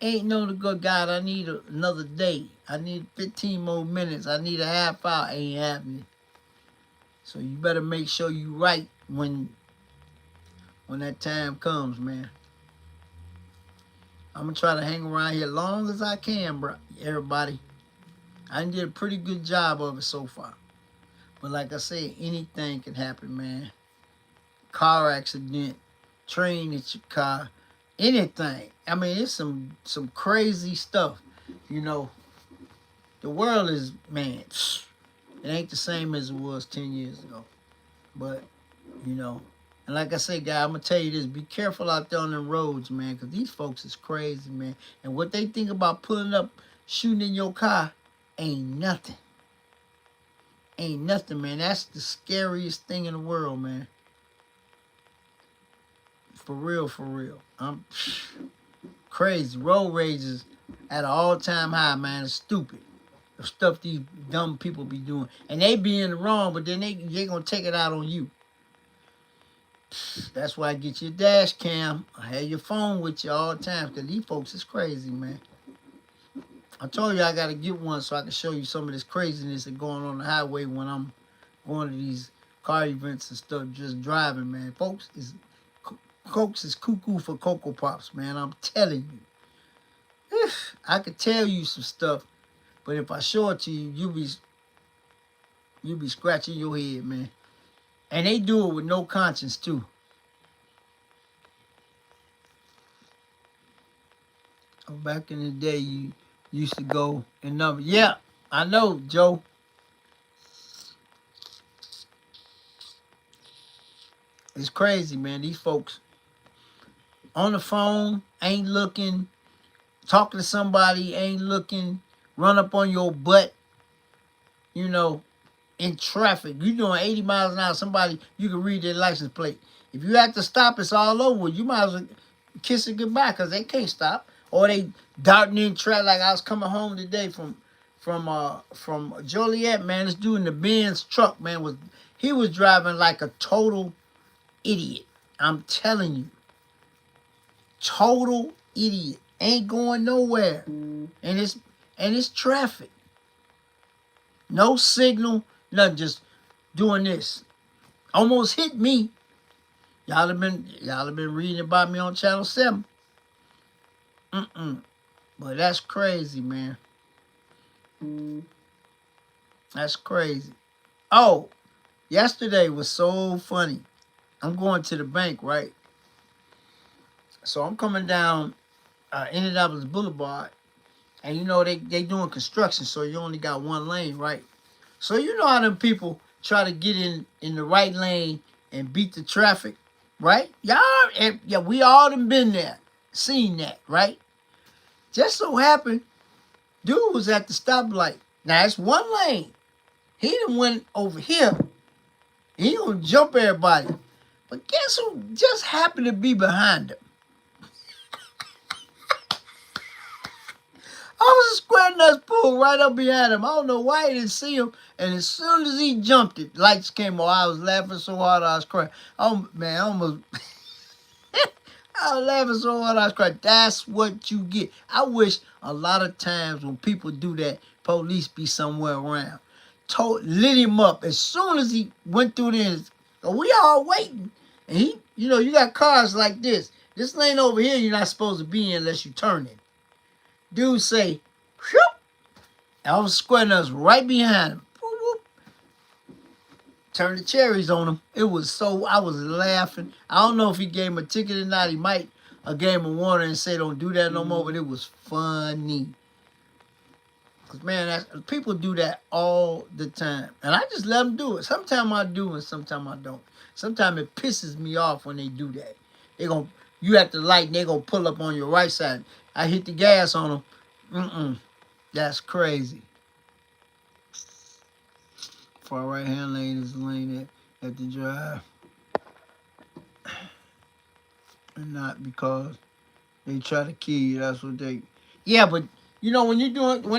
Ain't no God, I need another day. I need 15 more minutes. I need a half hour. Ain't happening. So you better make sure you right when that time comes, man. I'm going to try to hang around here as long as I can, bro. Everybody. I did a pretty good job of it so far. But like I said, anything can happen, man. Car accident, train at your car, anything. I mean, it's some crazy stuff. You know, the world is, man, it ain't the same as it was 10 years ago. But, you know, and like I say, guys, I'm going to tell you this. Be careful out there on the roads, man, because these folks is crazy, man. And what they think about pulling up, shooting in your car, ain't nothing. Ain't nothing, man. That's the scariest thing in the world, man. For real. I'm crazy. Road rage is at an all-time high, man. It's stupid. The stuff these dumb people be doing. And they be in the wrong, but then they going to take it out on you. That's why I get your dash cam. I have your phone with you all the time, because these folks is crazy, man. I told you I got to get one so I can show you some of this craziness that's going on the highway when I'm going to these car events and stuff, just driving, man. Folks is cuckoo for Cocoa Pops, man. I'm telling you. I could tell you some stuff, but if I show it to you, you'll be scratching your head, man. And they do it with no conscience, too. Back in the day, you used to go and number. Yeah, I know, Joe. It's crazy, man. These folks on the phone, ain't looking, talking to somebody, ain't looking, run up on your butt, you know, in traffic. You doing 80 miles an hour, somebody, you can read their license plate. If you have to stop, it's all over. You might as well kiss it goodbye, because they can't stop. Or they darting in traffic. Like I was coming home today from Joliet, man. This dude in the Benz truck, man, he was driving like a total idiot. I'm telling you. Total idiot. Ain't going nowhere. And it's traffic. No signal, nothing, just doing this. Almost hit me. Y'all have been reading about me on Channel 7. But that's crazy, man. That's crazy. Oh, yesterday was so funny. I'm going to the bank, right? So I'm coming down Indianapolis Boulevard, and you know they doing construction, so you only got one lane, right? So you know how them people try to get in the right lane and beat the traffic, right? Y'all, yeah, we all done been there, seen that, right? Just so happened, dude was at the stoplight. Now it's one lane. He done went over here. He gonna jump everybody. But guess who just happened to be behind him? I was a square nuts pulled right up behind him. I don't know why he didn't see him. And as soon as he jumped it, lights came on. I was laughing so hard I was crying. Oh man, I almost I was laughing so hard I was crying. That's what you get. I wish a lot of times when people do that, police be somewhere around. Lit him up as soon as he went through there. We all waiting. And he, you know, you got cars like this. This lane over here you're not supposed to be in unless you turn it. Dude say, whoop. I was squaring us right behind him. Whoop, whoop. Turned the cherries on him. It was so, I was laughing. I don't know if he gave him a ticket or not. He might have gave him a warning and say don't do that no more, but it was funny. Because, man, people do that all the time. And I just let them do it. Sometimes I do and sometimes I don't. Sometimes it pisses me off when they do that. You at the light and they're going to pull up on your right side. I hit the gas on them. That's crazy. Far right hand lane is the lane at the drive. And not because they try to kill you. That's what they... Yeah, but, you know, when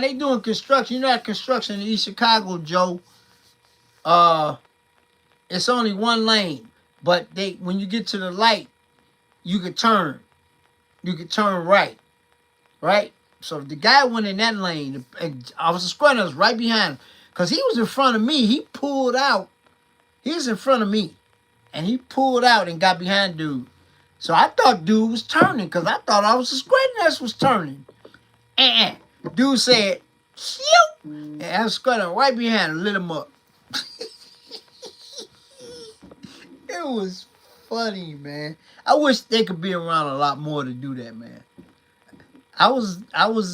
they doing construction, you know that construction in East Chicago, Joe, it's only one lane. But when you get to the light, you can turn. You can turn right. Right? So the guy went in that lane, and Officer Scrutter was right behind him. Because he was in front of me. He pulled out. He was in front of me. And he pulled out and got behind dude. So I thought dude was turning because I thought Officer Scrutter was turning. Dude said, shoot. And I was Scrutter right behind him, lit him up. It was funny, man. I wish they could be around a lot more to do that, man. I was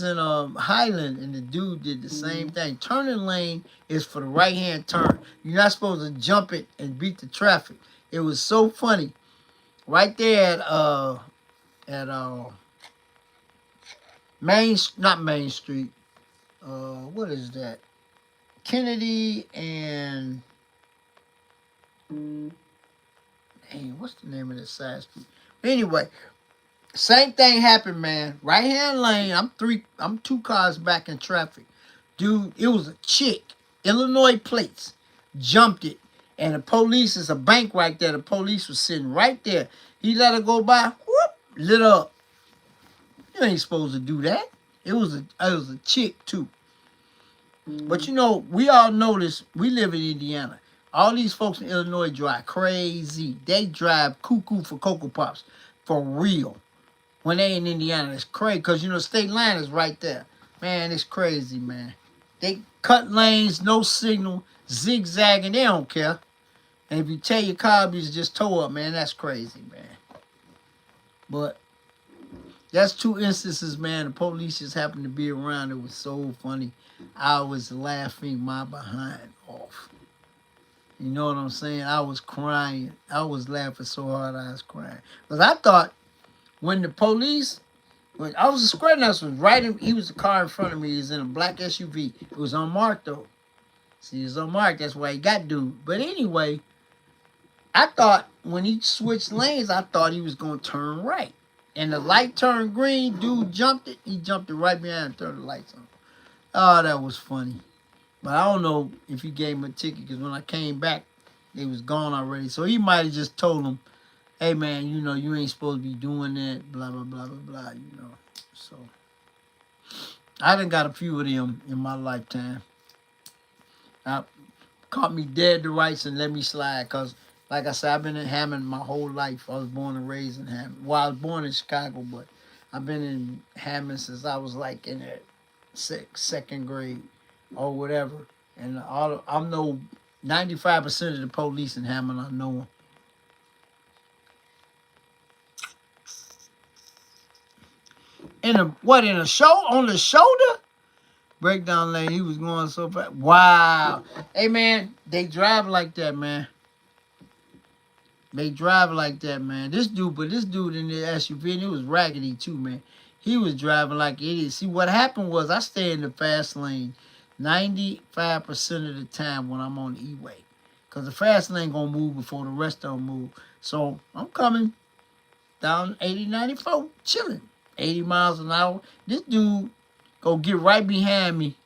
in Highland and the dude did the same thing. Turning lane is for the right hand turn. You're not supposed to jump it and beat the traffic. It was so funny. Right there at not Main Street. What is that? Kennedy and what's the name of this side street? Anyway, same thing happened, man. Right hand lane. I'm 2 cars back in traffic. Dude, it was a chick. Illinois plates. Jumped it. And the police, is a bank right there. The police was sitting right there. He let her go by. Whoop, lit up. You ain't supposed to do that. It was a chick too. But you know, we all know this. We live in Indiana. All these folks in Illinois drive crazy. They drive cuckoo for Cocoa Pops. For real. When they in Indiana, it's crazy. Because, you know, state line is right there. Man, it's crazy, man. They cut lanes, no signal, zigzagging. They don't care. And if you tell your car is just tow up, man, that's crazy, man. But that's 2 instances, man. The police just happened to be around. It was so funny. I was laughing my behind off. You know what I'm saying? I was crying. I was laughing so hard I was crying. Because I thought when Officer Scrutter was right in, he was the car in front of me. He was in a black SUV. It was unmarked, though. See, it was unmarked. That's why he got dude. But anyway, I thought when he switched lanes, I thought he was going to turn right. And the light turned green. Dude jumped it. He jumped it right behind and turned the lights on. Oh, that was funny. But I don't know if he gave him a ticket because when I came back, they was gone already. So he might have just told him, hey man, you know, you ain't supposed to be doing that, blah, blah, blah, blah, blah, you know. So, I done got a few of them in my lifetime. I caught me dead to rights and let me slide, because, like I said, I've been in Hammond my whole life. I was born and raised in Hammond. Well, I was born in Chicago, but I've been in Hammond since I was like in the second grade or whatever. And I know 95% of the police in Hammond, I know them. In a show on the shoulder? Breakdown lane, he was going so fast. Wow. Hey man, they drive like that, man. They drive like that, man. This dude in the SUV, and it was raggedy too, man. He was driving like an idiot. See, what happened was I stay in the fast lane 95% of the time when I'm on the E-way. Because the fast lane going to move before the rest of them move. So I'm coming down 80, 94, chilling. 80 miles an hour. This dude go get right behind me.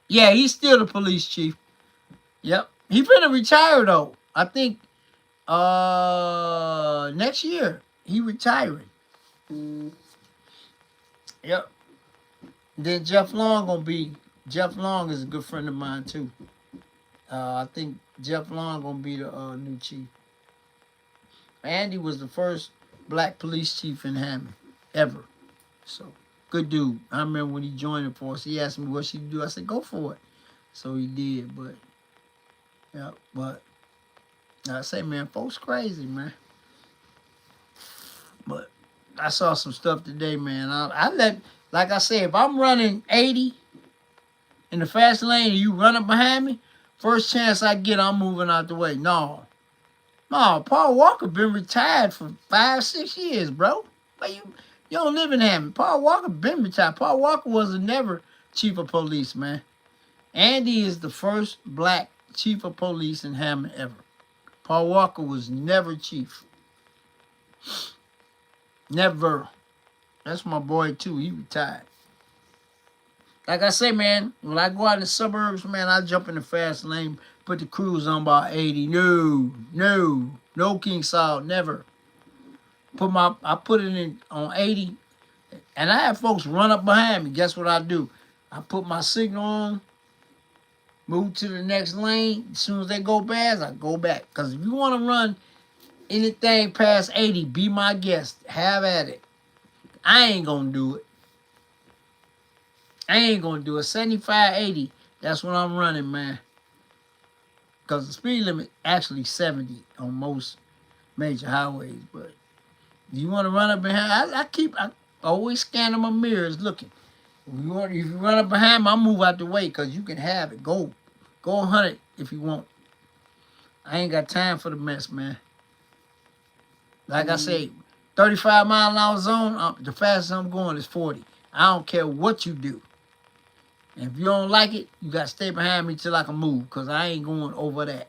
Yeah, he's still the police chief. Yep. He finna retire, though. I think next year he retiring. Yep. Then Jeff Long is a good friend of mine too. I think Jeff Long gonna be the new chief. Andy was the first black police chief in Hammond ever. So good dude. I remember when he joined the force, he asked me what she do. I said go for it. So he did. But yeah, but I say, man, folks crazy, man. But I saw some stuff today, man. Like I said, if I'm running 80 in the fast lane and you running behind me, first chance I get, I'm moving out the way. No, Paul Walker been retired for 5-6 years, bro. But you don't live in Hammond. Paul Walker been retired. Paul Walker was never chief of police, man. Andy is the first black chief of police in Hammond ever. Paul Walker was never chief. Never. That's my boy too. He retired. Like I say, man, when I go out in the suburbs, man, I jump in the fast lane, put the cruise on by 80. No King Saul, never. I put it in on 80, and I have folks run up behind me. Guess what I do? I put my signal on, move to the next lane. As soon as they go past, I go back. Because if you want to run anything past 80, be my guest. Have at it. I ain't going to do it. 75, 80, that's what I'm running, man. Because the speed limit actually 70 on most major highways. But you want to run up behind, I always scanning my mirrors looking. If you run up behind me, I'll move out the way because you can have it. Go 100 if you want. I ain't got time for the mess, man. Like I say, 35 mile an hour zone, the fastest I'm going is 40. I don't care what you do. And if you don't like it, you got to stay behind me till I can move because I ain't going over that.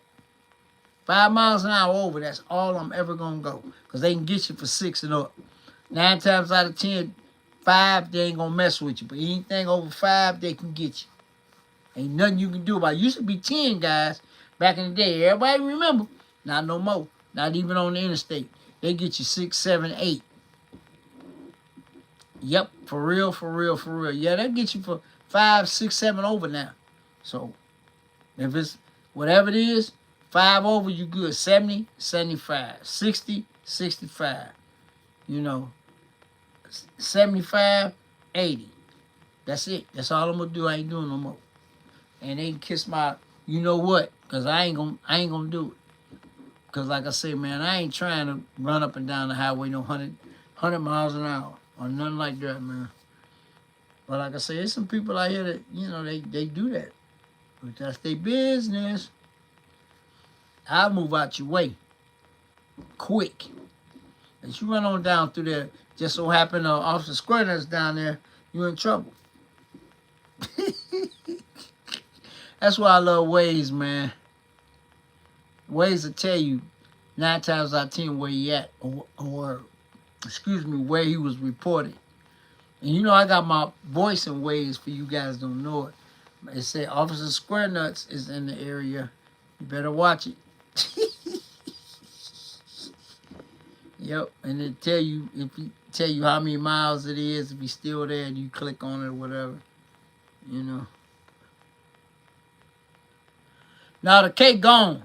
5 miles an hour over, that's all I'm ever going to go because they can get you for 6 and up. 9 times out of 10, 5, they ain't going to mess with you. But anything over 5, they can get you. Ain't nothing you can do about it. Used to be 10 guys back in the day. Everybody remember? Not no more. Not even on the interstate. They get you 6, 7, 8. Yep, for real. Yeah, they get you for 5, 6, 7 over now. So if it's whatever it is, 5 over, you good. 70, 75. 60, 65. 75, 80. That's it. That's all I'm gonna do. I ain't doing no more. And they can kiss my you know what, because I ain't gonna do it. Because like I say, man, I ain't trying to run up and down the highway no 100 miles an hour or nothing like that, man. But like I say, there's some people out here that, they do that. But that's their business. I'll move out your way. Quick. If you run on down through there, just so happen Officer Squirter's down there, you in trouble. That's why I love Waze, man. Waze will tell you 9 times out of 10 where he at, or where he was reported. And I got my voice in Waze for you guys don't know it. It said Officer Square Nuts is in the area. You better watch it. Yep, and it tell you if you tell you how many miles it is if you're still there and you click on it or whatever, you know. Now the cake gone.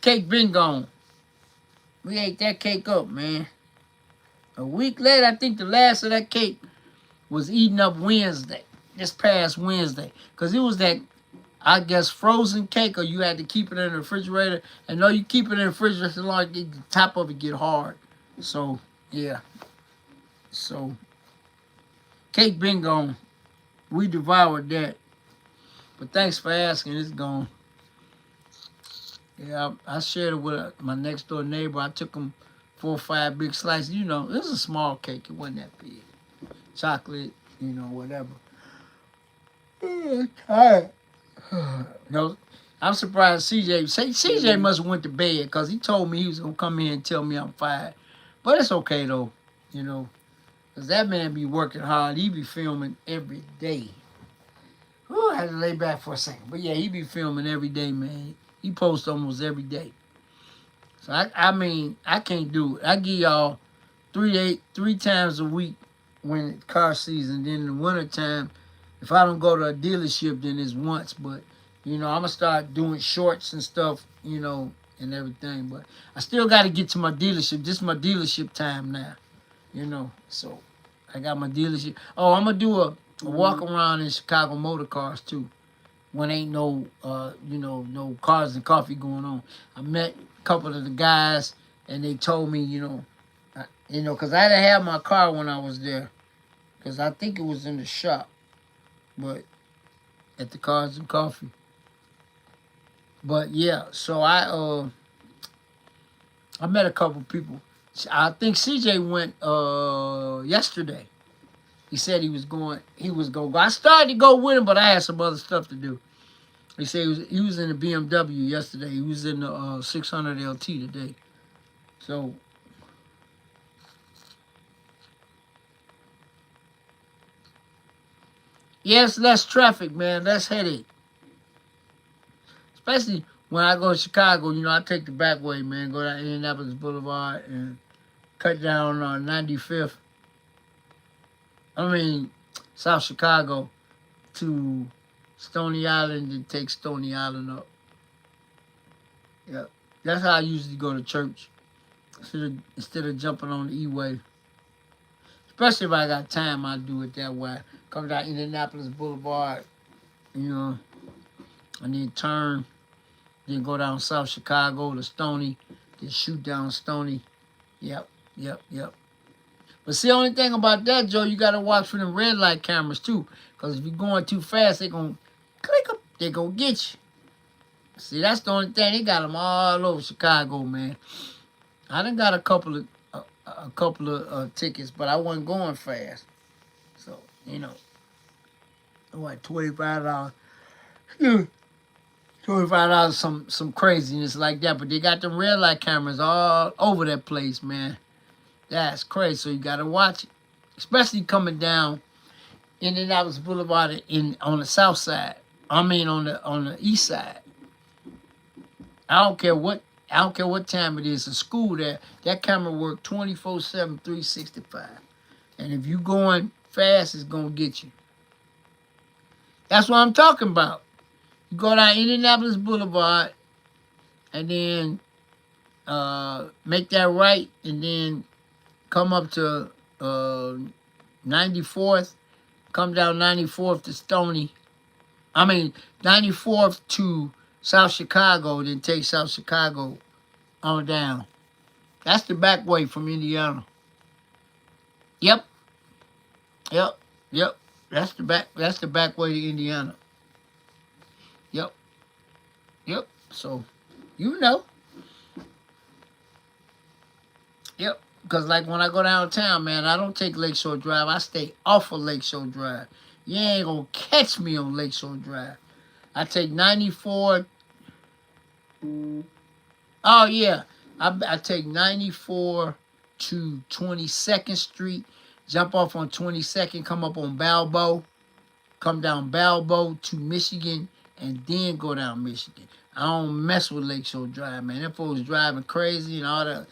Cake been gone. We ate that cake up, man. A week later, I think the last of that cake was eaten up Wednesday. This past Wednesday. Because it was that, I guess, frozen cake, or you had to keep it in the refrigerator. And no, you keep it in the refrigerator so long, the top of it get hard. So, yeah. So, cake been gone. We devoured that. But thanks for asking. It's gone. Yeah, I shared it with my next door neighbor. I took him 4 or 5 big slices. You know, it was a small cake. It wasn't that big. Chocolate, you know, whatever. Tired. No, I'm surprised CJ must have went to bed because he told me he was going to come here and tell me I'm fired. But it's okay, though, you know, because that man be working hard. He be filming every day. Ooh, I had to lay back for a second. But, yeah, he be filming every day, man. He posts almost every day. So, I mean, I can't do it. I give y'all three times a week when it's car season. Then in the wintertime, if I don't go to a dealership, then it's once. But, you know, I'm going to start doing shorts and stuff, you know, and everything. But I still got to get to my dealership. This is my dealership time now, you know. So, I got my dealership. Oh, I'm going to do a walk around in Chicago motor cars, too. When ain't no, you know, no cars and coffee going on. I met a couple of the guys, and they told me, you know, because I didn't have my car when I was there, because I think it was in the shop, but at the cars and coffee. But yeah, so I met a couple people. I think CJ went yesterday. He said he was going to go. I started to go with him, but I had some other stuff to do. He said he was in the BMW yesterday. He was in the 600 LT today. So, yes, less traffic, man. Less headache. Especially when I go to Chicago, you know, I take the back way, man. Go down Indianapolis Boulevard and cut down on 95th. I mean, South Chicago to Stony Island and take Stony Island up. Yeah, that's how I usually go to church instead of jumping on the E-way. Especially if I got time, I do it that way. Come down Indianapolis Boulevard, you know, and then turn, then go down South Chicago to Stony, then shoot down Stony. Yep. But see, the only thing about that, Joe, you got to watch for them red light cameras, too. Because if you're going too fast, they're going to click up. They're going to get you. See, that's the only thing. They got them all over Chicago, man. I done got a couple of tickets, but I wasn't going fast. So, you know, what, $25? $25, some craziness like that. But they got them red light cameras all over that place, man. That's crazy. So you gotta watch it, especially coming down Indianapolis Boulevard on the south side. I mean on the east side. I don't care what time it is. A school there, that camera work 24/7, 365. And if you going fast, it's gonna get you. That's what I'm talking about. You go down Indianapolis Boulevard, and then make that right, and then come up to 94th, come down 94th to Stony. 94th to South Chicago, then take South Chicago on down. That's the back way from Indiana. Yep. That's the back way to Indiana. Yep. So, you know. Yep. Because, like, when I go downtown, man, I don't take Lakeshore Drive. I stay off of Lakeshore Drive. You ain't going to catch me on Lakeshore Drive. I take 94. Oh, yeah. I take 94 to 22nd Street, jump off on 22nd, come up on Balboa, come down Balboa to Michigan, and then go down Michigan. I don't mess with Lakeshore Drive, man. Them folks driving crazy and all that.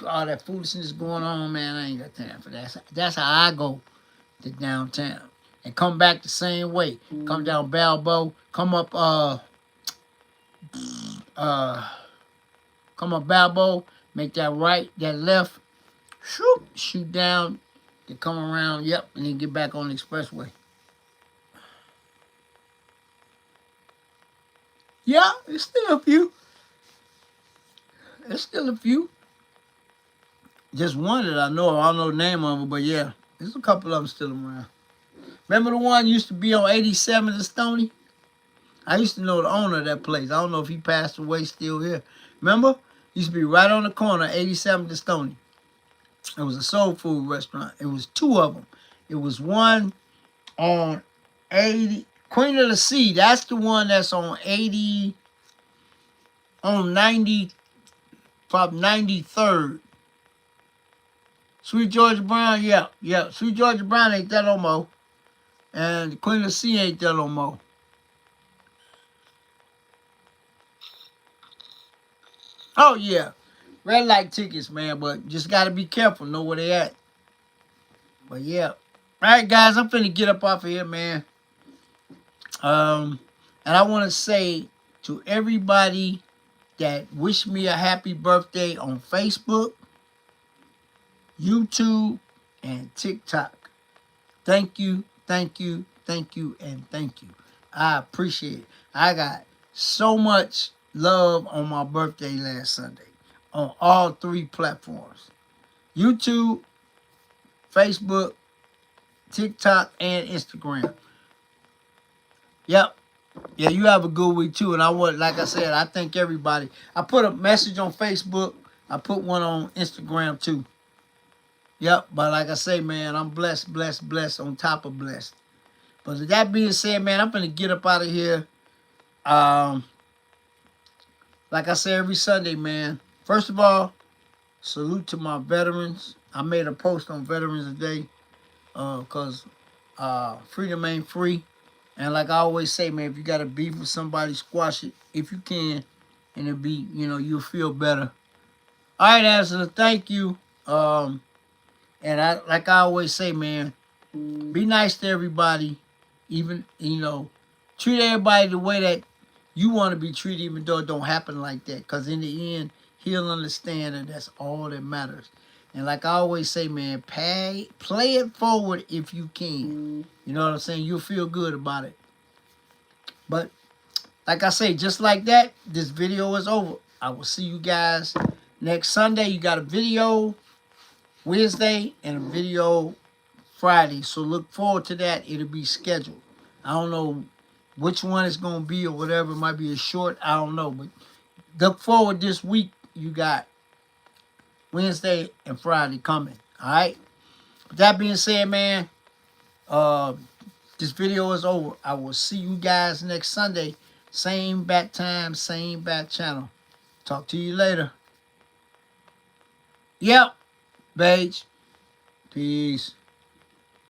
all that foolishness going on, man. I ain't got time for that. That's how I go to downtown and come back the same way. Come down Balboa, come up Balboa, make that right, that left, shoot down, then come around, yep, and then get back on the expressway. Yeah, it's still a few. There's still a few. Just one that I know. I don't know the name of it, but yeah, there's a couple of them still around. Remember the one used to be on 87th and Stony? I used to know the owner of that place. I don't know if he passed away, still here. Remember? Used to be right on the corner, 87th and Stony. It was a soul food restaurant. It was two of them. It was one on 80, Queen of the Sea. That's the one that's on 80, on 90, probably 93rd. Sweet Georgia Brown, yeah. Sweet Georgia Brown ain't that no more. And Queen of the Sea ain't that no more. Oh, yeah. Red light tickets, man, but just got to be careful. Know where they at. But, yeah. All right, guys, I'm finna get up off of here, man. And I want to say to everybody that wished me a happy birthday on Facebook, YouTube, and TikTok. Thank you, thank you, thank you, and thank you. I appreciate it. I got so much love on my birthday last Sunday on all three platforms. YouTube, Facebook, TikTok, and Instagram. Yep. Yeah, you have a good week too. And I want, like I said, I thank everybody. I put a message on Facebook. I put one on Instagram too. Yep. But like I say, man, I'm blessed, blessed, blessed on top of blessed. But with that being said, man, I'm going to get up out of here. Like I say every Sunday, man. First of all, salute to my veterans. I made a post on Veterans Day because freedom ain't free. And like I always say, man, if you got a beef with somebody, squash it if you can. And it'll be, you'll feel better. All right, Ashley, thank you. And like I always say, man, be nice to everybody. Even, treat everybody the way that you want to be treated, even though it don't happen like that. Because in the end, he'll understand, and that's all that matters. And like I always say, man, play it forward if you can. You know what I'm saying? You'll feel good about it. But like I say, just like that, this video is over. I will see you guys next Sunday. You got a video Wednesday and a video Friday. So look forward to that. It'll be scheduled. I don't know which one it's going to be or whatever. It might be a short. I don't know. But look forward this week. You got Wednesday and Friday coming. All right. With that being said, man, this video is over. I will see you guys next Sunday. Same bat time, same bat channel. Talk to you later. Yep. Beige. Peace.